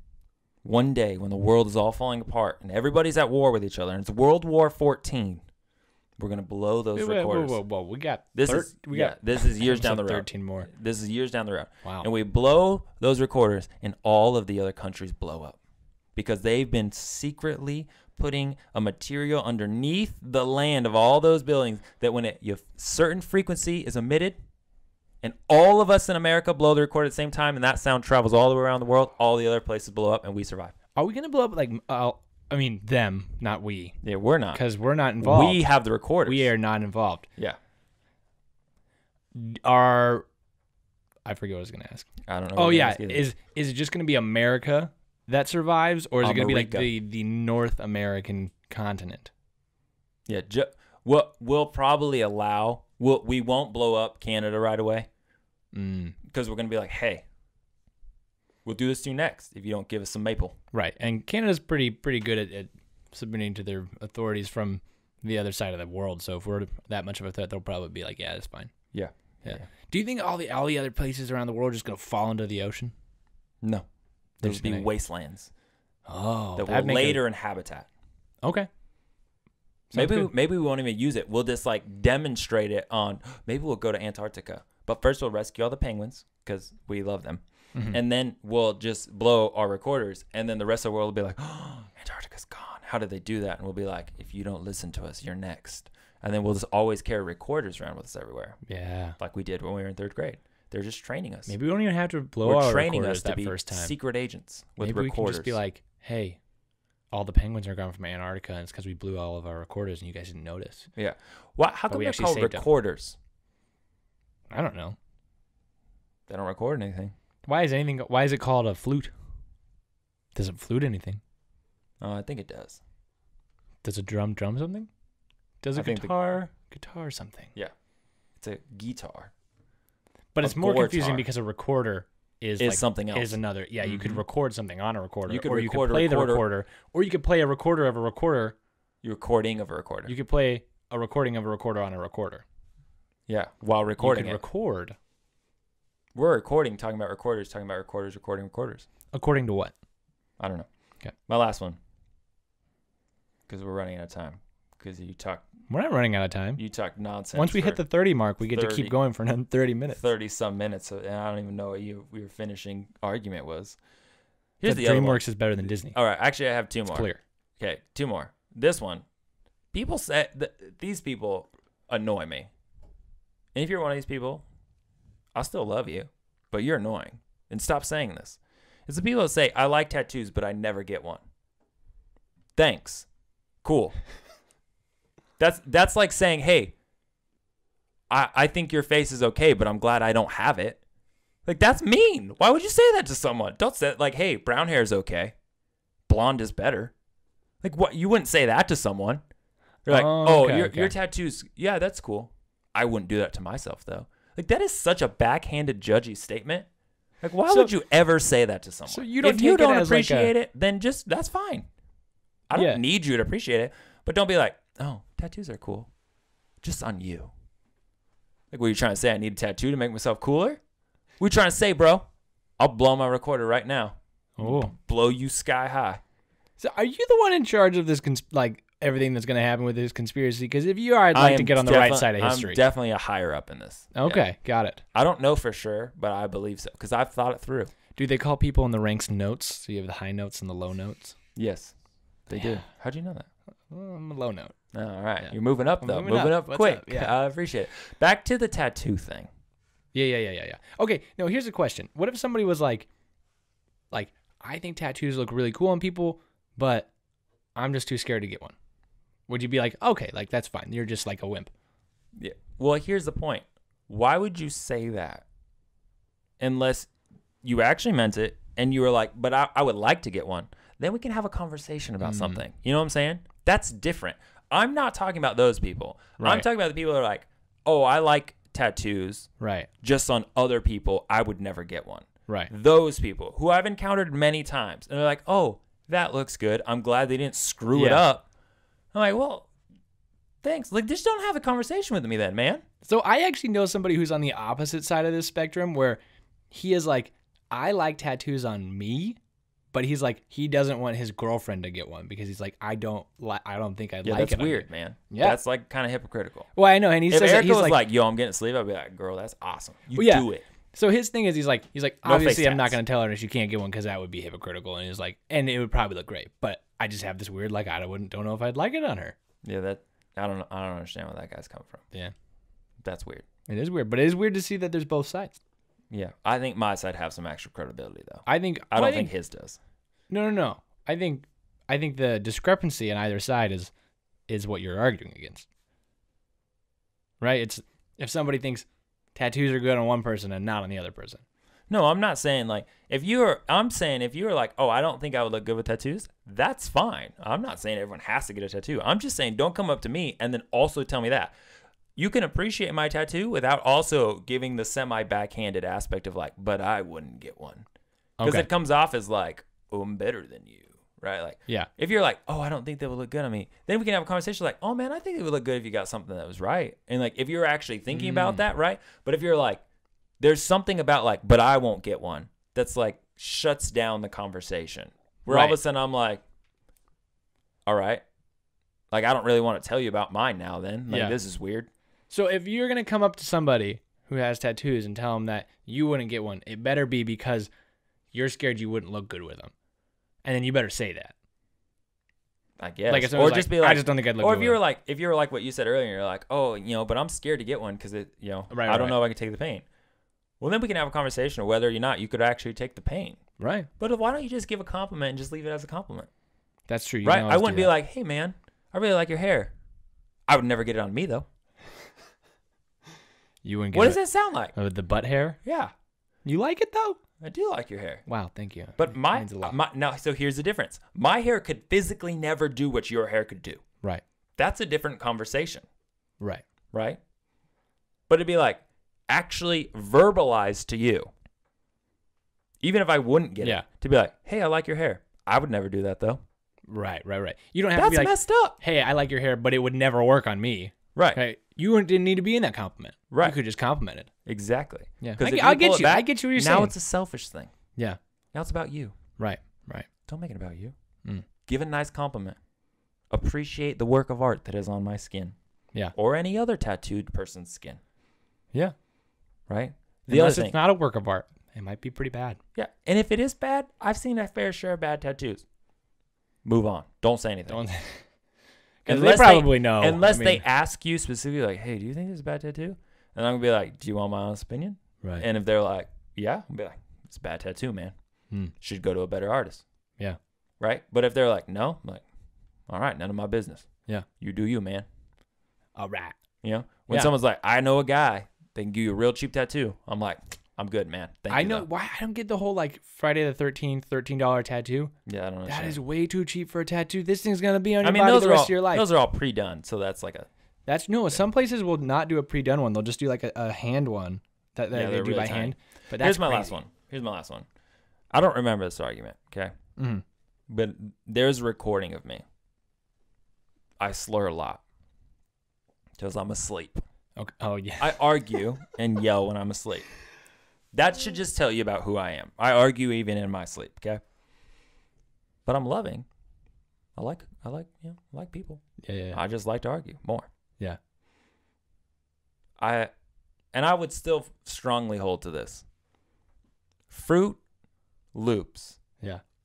B: one day when the world is all falling apart and everybody's at war with each other, and it's World War 14, we're going to blow those recorders.
A: Whoa. We got
B: this is years down the road.
A: 13 more.
B: This is years down the road.
A: Wow.
B: And we blow those recorders, and all of the other countries blow up, because they've been secretly putting a material underneath the land of all those buildings that when a certain frequency is emitted, and all of us in America blow the recorder at the same time, and that sound travels all the way around the world, all the other places blow up, and we survive.
A: Are we gonna blow up like? I mean, them, not we.
B: Yeah, we're not.
A: Because we're not involved.
B: We have the recorders.
A: We are not involved.
B: Yeah.
A: I forget what I was gonna ask.
B: I don't know.
A: Oh yeah, is it just gonna be America that survives, or is it gonna be like the North American continent?
B: Yeah. We'll probably allow. We won't blow up Canada right away. Because we're gonna be like, hey, we'll do this to you next if you don't give us some maple.
A: Right, and Canada's pretty good at submitting to their authorities from the other side of the world. So if we're that much of a threat, they'll probably be like, yeah, that's fine.
B: Yeah.
A: Do you think all the other places around the world are just gonna fall into the ocean?
B: No, there'll be wastelands.
A: Oh,
B: that will later in habitat.
A: Okay.
B: Maybe we won't even use it. We'll just like demonstrate it on. Maybe we'll go to Antarctica, but first we'll rescue all the penguins because we love them, and then we'll just blow our recorders, and then the rest of the world will be like, "Oh, Antarctica's gone. How did they do that?" And we'll be like, "If you don't listen to us, you're next." And then we'll just always carry recorders around with us everywhere. Yeah, like we did when we were in 3rd grade. They're just training us.
A: Maybe we don't even have to blow our recorders that first time.
B: Secret agents with
A: Maybe
B: recorders.
A: We can just be like, hey, all the penguins are gone from Antarctica, and it's because we blew all of our recorders, and you guys didn't notice.
B: Yeah. How come they're called recorders?
A: I don't know.
B: They don't record anything.
A: Why is it called a flute? Does it flute anything?
B: I think it does.
A: Does a drum something? Does a guitar something?
B: Yeah. It's a guitar.
A: But it's more confusing because a recorder is like,
B: something else.
A: Is another. Yeah, you could record something on a recorder.
B: You could
A: you could play the recorder. Or you could play a recorder of a recorder.
B: You're recording of a recorder.
A: You could play a recording of a recorder on a recorder.
B: Yeah, while recording
A: you could record.
B: We're recording, talking about recorders, recording recorders.
A: According to what?
B: I don't know.
A: Okay.
B: My last one. Because we're running out of time. Because you talk.
A: We're not running out of time.
B: You talk nonsense.
A: Once we hit the 30 mark, we get to keep going for another 30 minutes.
B: 30-some minutes. And I don't even know what your finishing argument was.
A: Here's the DreamWorks is better than Disney.
B: All right. Actually, I have 2 more.
A: It's clear.
B: Okay. 2 more. This one. People say these people annoy me. And if you're one of these people, I'll still love you. But you're annoying. And stop saying this. It's the people that say, I like tattoos, but I never get one. Thanks. Cool. That's like saying, hey, I think your face is okay, but I'm glad I don't have it. Like, that's mean. Why would you say that to someone? Don't say like, hey, brown hair is okay. Blonde is better. Like, what? You wouldn't say that to someone. You're like, your tattoos, yeah, that's cool. I wouldn't do that to myself, though. Like, that is such a backhanded, judgy statement. Like, why would you ever say that to someone?
A: So you don't
B: if you don't appreciate it, then just, that's fine. I don't need you to appreciate it. But don't be like, oh, tattoos are cool. Just on you. Like, what are you trying to say? I need a tattoo to make myself cooler? What are you trying to say, bro? I'll blow my recorder right now.
A: Oh.
B: Blow you sky high.
A: So are you the one in charge of this, everything that's going to happen with this conspiracy? Because if you are, I'd like to get on the right side of history.
B: I'm definitely a higher up in this.
A: Okay, got it.
B: I don't know for sure, but I believe so because I've thought it through.
A: Do they call people in the ranks notes? So you have the high notes and the low notes?
B: Yes, they do. How'd you know that?
A: Well, I'm a low note.
B: Oh, all right. Yeah. You're moving up, though. Moving up quick. Yeah. I appreciate it. Back to the tattoo thing.
A: Yeah. Okay, no, here's a question. What if somebody was like, I think tattoos look really cool on people, but I'm just too scared to get one? Would you be like, okay, that's fine. You're just like a wimp.
B: Yeah. Well, here's the point. Why would you say that? Unless you actually meant it and you were like, but I would like to get one. Then we can have a conversation about something. You know what I'm saying? That's different. I'm not talking about those people. Right. I'm talking about the people that are like, oh, I like tattoos.
A: Right.
B: Just on other people, I would never get one.
A: Right.
B: Those people who I've encountered many times. And they're like, oh, that looks good. I'm glad they didn't screw it up. I'm like, well, thanks. Like, just don't have a conversation with me then, man.
A: So I actually know somebody who's on the opposite side of this spectrum where he is like, I like tattoos on me. But he's like, he doesn't want his girlfriend to get one because he's like, I don't think I'd like it.
B: That's weird, man. Yeah, that's like kind of hypocritical.
A: Well, I know, and he says
B: Erica was like, yo, I'm getting a sleeve, I'd be like, girl, that's awesome. You do it.
A: So his thing is, he's like, obviously, I'm not going to tell her that she can't get one because that would be hypocritical, and he's like, and it would probably look great, but I just have this weird, like, don't know if I'd like it on her.
B: Yeah, I don't understand where that guy's come from.
A: Yeah,
B: that's weird.
A: It is weird, but it is weird to see that there's both sides.
B: Yeah, I think my side have some extra credibility though.
A: I don't
B: think his does.
A: No. I think the discrepancy on either side is what you're arguing against. Right? It's if somebody thinks tattoos are good on one person and not on the other person.
B: No, I'm not saying like I'm saying if you were like, oh, I don't think I would look good with tattoos, that's fine. I'm not saying everyone has to get a tattoo. I'm just saying don't come up to me and then also tell me that. You can appreciate my tattoo without also giving the semi-backhanded aspect of like, but I wouldn't get one. Because it comes off as like, oh, I'm better than you, right? Like,
A: yeah.
B: If you're like, oh, I don't think that would look good on me, then we can have a conversation like, oh, man, I think it would look good if you got something that was right. And like, if you're actually thinking about that, right? But if you're like, there's something about like, but I won't get one, that's like shuts down the conversation. Where all of a sudden I'm like, all right. Like, I don't really want to tell you about mine now then. Like, this is weird.
A: So if you're going to come up to somebody who has tattoos and tell them that you wouldn't get one, it better be because you're scared you wouldn't look good with them. And then you better say that.
B: I guess.
A: Like, or just be like, I just don't think I'd look good.
B: Or if you were like what you said earlier, you're like, oh, but I'm scared to get one because I don't know if I can take the pain. Well, then we can have a conversation of whether or not you could actually take the pain.
A: Right.
B: But why don't you just give a compliment and just leave it as a compliment?
A: That's true.
B: Right? I wouldn't be like, hey, man, I really like your hair. I would never get it on me, though.
A: You wouldn't get
B: What does that sound like?
A: The butt hair?
B: Yeah.
A: You like it, though?
B: I do like your hair.
A: Wow, thank you.
B: But so here's the difference. My hair could physically never do what your hair could do.
A: Right.
B: That's a different conversation.
A: Right.
B: Right? But it'd be like, actually verbalize to you, even if I wouldn't get it, to be like, hey, I like your hair. I would never do that, though.
A: Right. You don't have to be like,
B: messed up.
A: Hey, I like your hair, but it would never work on me.
B: Right.
A: Okay? You didn't need to be in that compliment.
B: Right.
A: You could just compliment it.
B: Exactly.
A: Yeah. I get you. I get you what you're saying.
B: Now it's a selfish thing.
A: Yeah.
B: Now it's about you.
A: Right.
B: Don't make it about you. Give a nice compliment. Appreciate the work of art that is on my skin.
A: Yeah.
B: Or any other tattooed person's skin.
A: Yeah.
B: Right?
A: Unless it's not a work of art. It might be pretty bad.
B: Yeah. And if it is bad, I've seen a fair share of bad tattoos. Move on. Don't say anything.
A: Because they probably know.
B: Unless they ask you specifically, like, hey, do you think this is a bad tattoo? And I'm going to be like, do you want my honest opinion?
A: Right.
B: And if they're like, yeah, I'll be like, it's a bad tattoo, man. Should go to a better artist.
A: Yeah.
B: Right? But if they're like, no, I'm like, all right, none of my business.
A: Yeah.
B: You do you, man.
A: All right.
B: When someone's like, I know a guy that can give you a real cheap tattoo, I'm like, I'm good, man. Thank you.
A: I know why I don't get the whole like Friday the 13th $13 tattoo.
B: Yeah, I don't know.
A: That is way too cheap for a tattoo. This thing's gonna be on your body the rest of your life.
B: Those are all pre-done, so that's like a.
A: Some places will not do a pre-done one. They'll just do like a hand one that they do by hand. But that's
B: Here's my last one. I don't remember this argument. Okay.
A: Mm-hmm.
B: But there's a recording of me. I slur a lot because I'm asleep.
A: Okay. Oh yeah.
B: I argue and yell when I'm asleep. That should just tell you about who I am. I argue even in my sleep, okay? But I'm loving. I like people.
A: Yeah.
B: I just like to argue more.
A: Yeah.
B: I would still strongly hold to this. Fruit Loops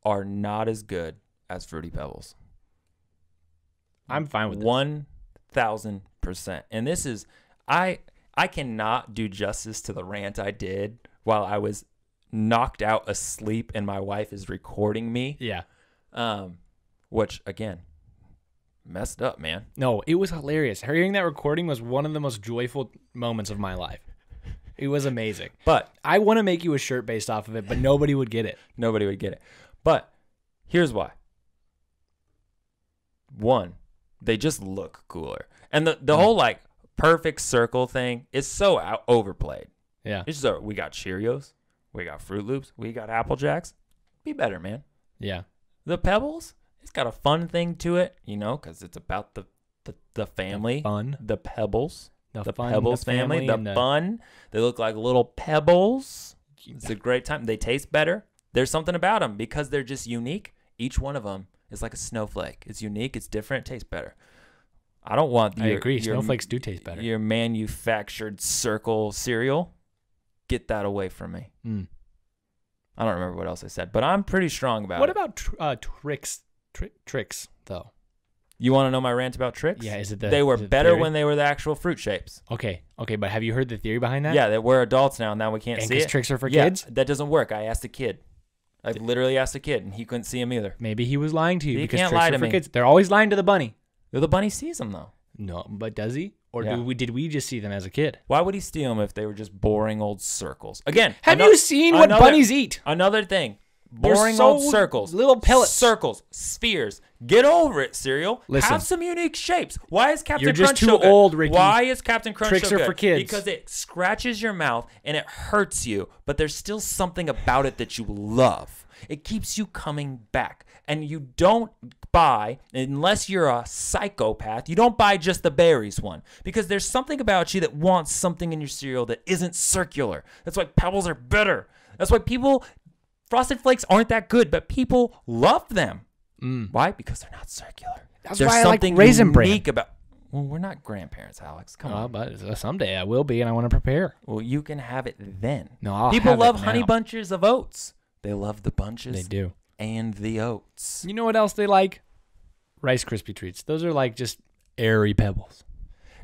B: are not as good as Fruity Pebbles.
A: I'm fine with this.
B: 1,000%. And this is I cannot do justice to the rant I did while I was knocked out asleep and my wife is recording me.
A: Yeah.
B: Which, again, messed up, man.
A: No, it was hilarious. Hearing that recording was one of the most joyful moments of my life. It was amazing.
B: But
A: I want to make you a shirt based off of it, but nobody would get it.
B: Nobody would get it. But here's why. One, they just look cooler. And the whole, like, perfect circle thing is so overplayed.
A: Yeah.
B: It's just we got Cheerios, we got Fruit Loops, we got Apple Jacks. Be better, man.
A: Yeah.
B: The Pebbles, it's got a fun thing to it, because it's about the family.
A: The fun.
B: The Pebbles.
A: The
B: fun, Pebbles family. The fun. They look like little pebbles. It's a great time. They taste better. There's something about them because they're just unique. Each one of them is like a snowflake. It's unique. It's different. It tastes better. I don't want
A: I agree. Snowflakes do taste better.
B: Your manufactured circle cereal. Get that away from me. I don't remember what else I said, but I'm pretty strong about it.
A: What about Trix, though?
B: You want to know my rant about Trix?
A: Yeah,
B: they were better when they were the actual fruit shapes.
A: Okay, but have you heard the theory behind that?
B: Yeah, that we're adults now we can't see it.
A: Tricks are for kids?
B: That doesn't work. I asked a kid. I literally asked a kid, and he couldn't see him either.
A: Maybe he was lying to you.
B: He
A: because
B: can't
A: tricks
B: lie
A: are
B: to
A: for
B: me.
A: kids. They're always lying to the bunny.
B: The bunny sees him, though.
A: No, but does he? Or
B: Yeah.
A: did we just see them as a kid?
B: Why would he steal them if they were just boring old circles? Again,
A: Have you seen what bunnies eat?
B: Another thing.
A: They're
B: Boring
A: so
B: old circles.
A: little pellets.
B: Circles. Spheres. Get over it, cereal.
A: Listen.
B: Have some unique shapes. Why is Captain
A: You're just
B: Crunch
A: too
B: so good?
A: old, Ricky.
B: Why is Captain Crunch
A: Tricks
B: so
A: are
B: good?
A: for kids.
B: Because it scratches your mouth and it hurts you, but there's still something about it that you love. It keeps you coming back. And you don't buy, unless you're a psychopath, you don't buy just the berries one. Because there's something about you that wants something in your cereal that isn't circular. That's why Pebbles are better. That's why Frosted Flakes aren't that good, but people love them. Why? Because they're not circular.
A: That's
B: There's
A: why I
B: something
A: like Raisin Bran.
B: unique about. Well, we're not grandparents, Alex. Come on.
A: But someday I will be, and I want to prepare.
B: Well, you can have it then.
A: No, I'll
B: People
A: have
B: love
A: it
B: honey
A: now.
B: bunches of oats. They love the bunches.
A: They do.
B: And the oats.
A: You know what else they like? Rice Krispie treats. Those are like just airy pebbles.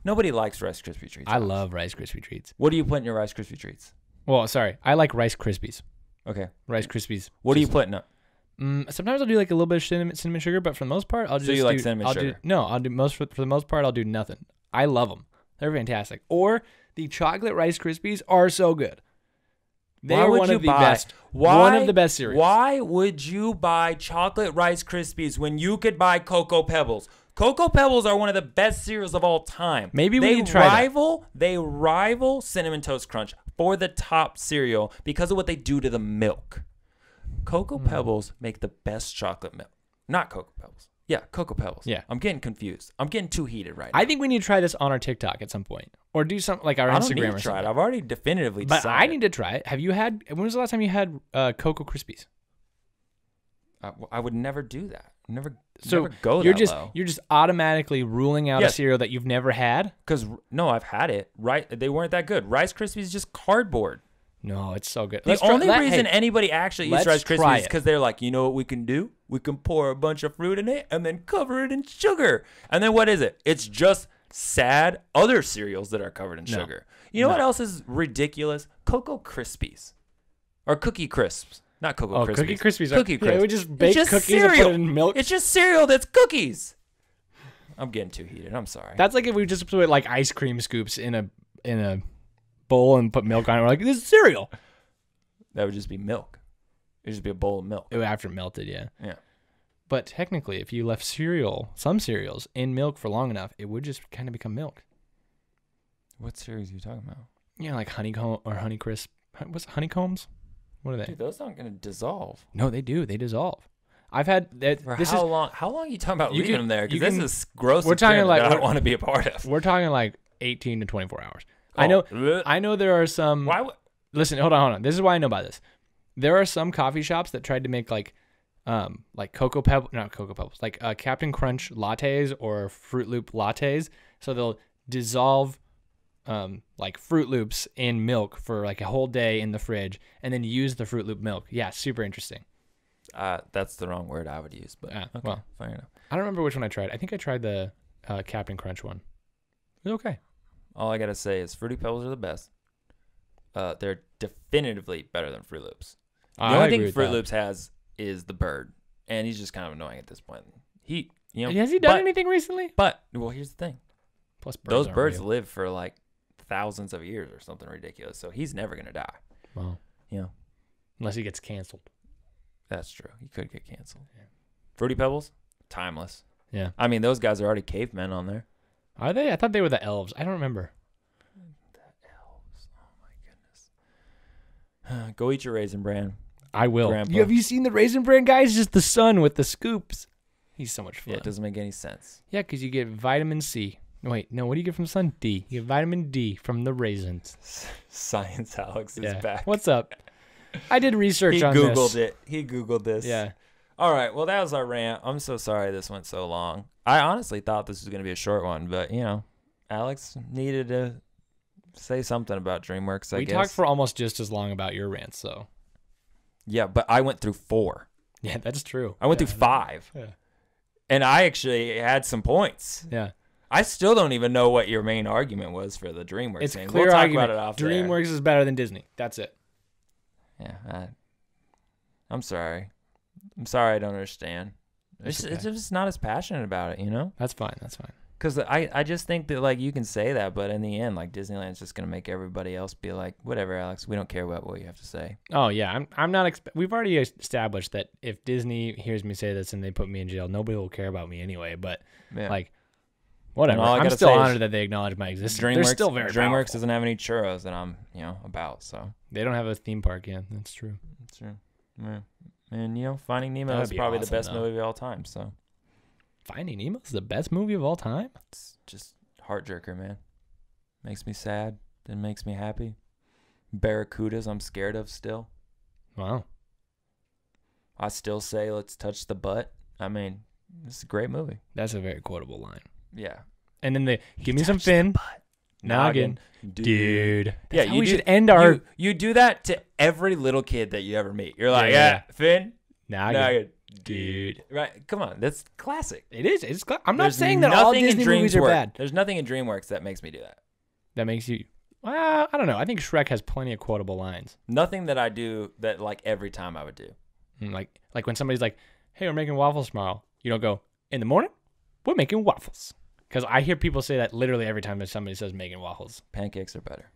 B: Nobody likes Rice Krispie treats.
A: I
B: Alex.
A: love Rice Krispie treats.
B: What do you put in your Rice Krispie treats?
A: Well, sorry, I like Rice Krispies.
B: Okay.
A: Rice Krispies.
B: What are you putting up?
A: Sometimes I'll do like a little bit of cinnamon sugar, but for the most part, I'll just
B: So you like cinnamon sugar?
A: I'll do for the most part, I'll do nothing. I love them. They're fantastic. Or the chocolate Rice Krispies are so good. They're one of the best. One of the best cereals.
B: Why would you buy chocolate Rice Krispies when you could buy Cocoa Pebbles? Cocoa Pebbles are one of the best cereals of all time.
A: Maybe we need to try that.
B: They rival Cinnamon Toast Crunch for the top cereal because of what they do to the milk. Cocoa Pebbles make the best chocolate milk. Not Cocoa Pebbles. Yeah, Cocoa Pebbles.
A: Yeah.
B: I'm getting confused. I'm getting too heated right now.
A: I think we need to try this on our TikTok at some point, or do something like our
B: I don't
A: Instagram
B: need
A: or
B: to try
A: something.
B: it. I've already definitively
A: But
B: decided.
A: I need to try it. Have you had? When was the last time you had Cocoa Krispies?
B: I would never do that. Never
A: you're
B: go that
A: just
B: low.
A: you're just automatically ruling out a
B: Yes.
A: cereal that you've never had.
B: Because no, I've had it. Right, they weren't that good. Rice Krispies is just cardboard.
A: No, it's so good.
B: The only reason anybody actually eats Rice
A: try
B: Krispies is
A: it.
B: because they're like, you know what we can do? We can pour a bunch of fruit in it and then cover it in sugar. And then what is it? It's just sad other cereals that are covered in sugar. You know what else is ridiculous? Cocoa Krispies or Cookie Crisps. Not Cocoa Krispies.
A: Cookie Krispies.
B: Cookie Crisps.
A: Yeah, we just bake
B: just
A: cookies
B: cereal.
A: and put it in milk.
B: It's just cereal that's cookies. I'm getting too heated. I'm sorry.
A: That's like if we just put like ice cream scoops in a bowl and put milk on it. We're like, this is cereal.
B: That would just be milk. It would just be a bowl of milk.
A: After it melted, yeah.
B: Yeah.
A: But technically, if you left some cereals in milk for long enough, it would just kind of become milk.
B: What cereals are you talking about?
A: Yeah, like honeycomb or Honeycrisp. What's honeycombs? What are they?
B: Dude, those aren't going to dissolve.
A: No, they do. They dissolve. I've had that.
B: For how long? How long are you talking about
A: You
B: leaving
A: can-
B: them there?
A: you
B: Because
A: can-
B: this is gross.
A: we're talking
B: experiment
A: like-
B: that I don't want to be a part of.
A: We're talking like 18 to 24 hours.
B: Oh.
A: I know there are some.
B: Why?
A: Listen, hold on. This is why I know about this. There are some coffee shops that tried to make like Cocoa Pebbles, not Cocoa Pebbles, like Captain Crunch lattes or Fruit Loop lattes. So they'll dissolve like Fruit Loops in milk for like a whole day in the fridge, and then use the Fruit Loop milk. Yeah, super interesting.
B: That's the wrong word I would use, but okay,
A: well,
B: fair enough.
A: I don't remember which one I tried. I think I tried the Captain Crunch one. It was okay.
B: All I gotta say is Fruity Pebbles are the best. They're definitively better than Fruit Loops. The only thing Fruit Loops has is the bird, and he's just kind of annoying at this point.
A: Has he done anything recently?
B: But well, here's the thing.
A: Plus,
B: Those birds live for like thousands of years or something ridiculous, so he's never gonna die.
A: Well, unless he gets canceled.
B: That's true. He could get canceled. Yeah. Fruity Pebbles, timeless.
A: Yeah.
B: I mean, those guys are already cavemen on there.
A: Are they? I thought they were the elves. I don't remember.
B: The elves. Oh my goodness. Go eat your Raisin Bran.
A: I will.
B: Grandpa.
A: Have you seen the Raisin Bran guy? He's just the son with the scoops. He's so much fun.
B: Yeah, it doesn't make any sense.
A: Yeah, because you get vitamin C. Wait, no, what do you get from the sun? D. You get vitamin D from the raisins.
B: Science Alex is back.
A: What's up? I did research on
B: Googled
A: this.
B: He Googled this.
A: Yeah.
B: All right. Well, that was our rant. I'm so sorry this went so long. I honestly thought this was going to be a short one, but, Alex needed to say something about DreamWorks, I guess.
A: We talked for almost just as long about your rants, so.
B: Yeah, but I went through 4.
A: Yeah, that's true.
B: I went through 5.
A: Yeah.
B: And I actually had some points.
A: Yeah.
B: I still don't even know what your main argument was for the DreamWorks
A: It's
B: thing.
A: clear
B: We'll talk
A: argument.
B: about it off
A: DreamWorks is better than Disney. That's it.
B: Yeah. I'm sorry. I don't understand. It's just not as passionate about it, you know?
A: That's fine.
B: Because I just think that, like, you can say that, but in the end, like, Disneyland's just going to make everybody else be like, whatever, Alex, we don't care about what you have to say.
A: Oh, yeah. I'm not we've already established that if Disney hears me say this and they put me in jail, nobody will care about me anyway. But, like, whatever. I'm still honored that they acknowledge my existence. They're still very
B: DreamWorks
A: powerful.
B: Doesn't have any churros that I'm, about, so.
A: They don't have a theme park yet. That's true.
B: That's true. Yeah. And, Finding Nemo is probably the best movie of all time, so.
A: Finding Nemo is the best movie of all time?
B: It's just heart-jerker, man. Makes me sad, then makes me happy. Barracudas I'm scared of still.
A: Wow.
B: I still say let's touch the butt. I mean, it's a great movie.
A: That's a very quotable line.
B: Yeah.
A: And then they give me some fin. Noggin. Dude.
B: Yeah,
A: you should end our...
B: You do that to every little kid that you ever meet. You're like, yeah. Fin.
A: Noggin. Dude.
B: Right. Come on. That's classic.
A: It is. I'm not saying that all Disney movies are bad.
B: There's nothing in DreamWorks that makes me do that.
A: That makes you... Well, I don't know. I think Shrek has plenty of quotable lines.
B: Nothing that I do that, like, every time I would do.
A: Like when somebody's like, hey, we're making waffles tomorrow. You don't go, in the morning, we're making waffles. Because I hear people say that literally every time that somebody says making waffles.
B: Pancakes are better.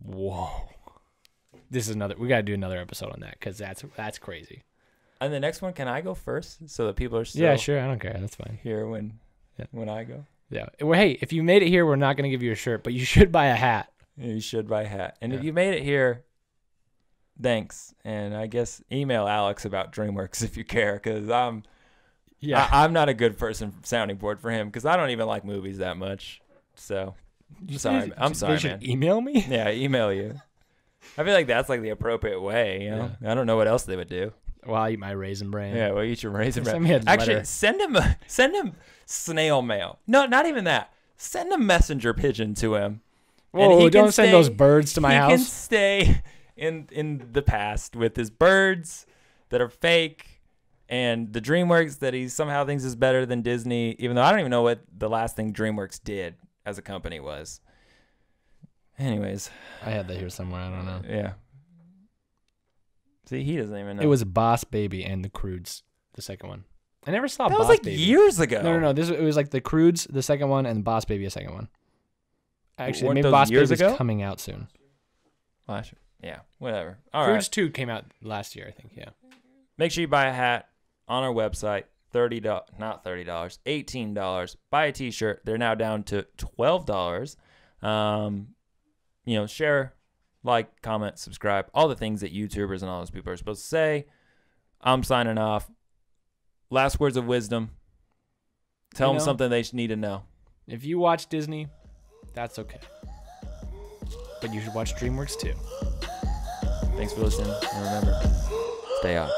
A: Whoa. We got to do another episode on that because that's crazy.
B: And the next one, can I go first so that people are still
A: Yeah, sure. I don't care. That's fine.
B: Here when I go?
A: Yeah. Well, hey, if you made it here, we're not going to give you a shirt, but you should buy a hat.
B: Yeah, you should buy a hat. And if you made it here, thanks. And I guess email Alex about DreamWorks if you care because I'm not a good person sounding board for him because I don't even like movies that much. So I'm sorry, man.
A: Email me?
B: Yeah, email you. I feel like that's like the appropriate way, Yeah. I don't know what else they would do.
A: Well, I'll eat my Raisin Bran.
B: Yeah, well, eat your Raisin Bran.
A: Send me a
B: Actually,
A: letter.
B: send him snail mail. No, not even that. Send a messenger pigeon to him.
A: Whoa, don't send those birds to my house.
B: He can stay in the past with his birds that are fake and the DreamWorks that he somehow thinks is better than Disney, even though I don't even know what the last thing DreamWorks did as a company was. Anyways.
A: I had that here somewhere. I don't know.
B: Yeah. See, he doesn't even know.
A: It was Boss Baby and the Croods, the second one. I never saw Boss Baby.
B: That was like years ago.
A: No. It was like the Croods, the second one, and Boss Baby, the second one. Actually,
B: Weren't
A: maybe
B: those
A: Boss
B: years
A: Baby's
B: ago?
A: coming out soon.
B: Last year. Yeah, whatever. All
A: Croods
B: right.
A: 2 came out last year, I think, yeah.
B: Make sure you buy a hat on our website. Not $30, $18. Buy a t-shirt. They're now down to $12. Share, like, comment, subscribe, all the things that YouTubers and all those people are supposed to say. I'm signing off. Last words of wisdom. Tell them something they need to know.
A: If you watch Disney, that's okay. But you should watch DreamWorks too.
B: Thanks for listening. And remember, stay out.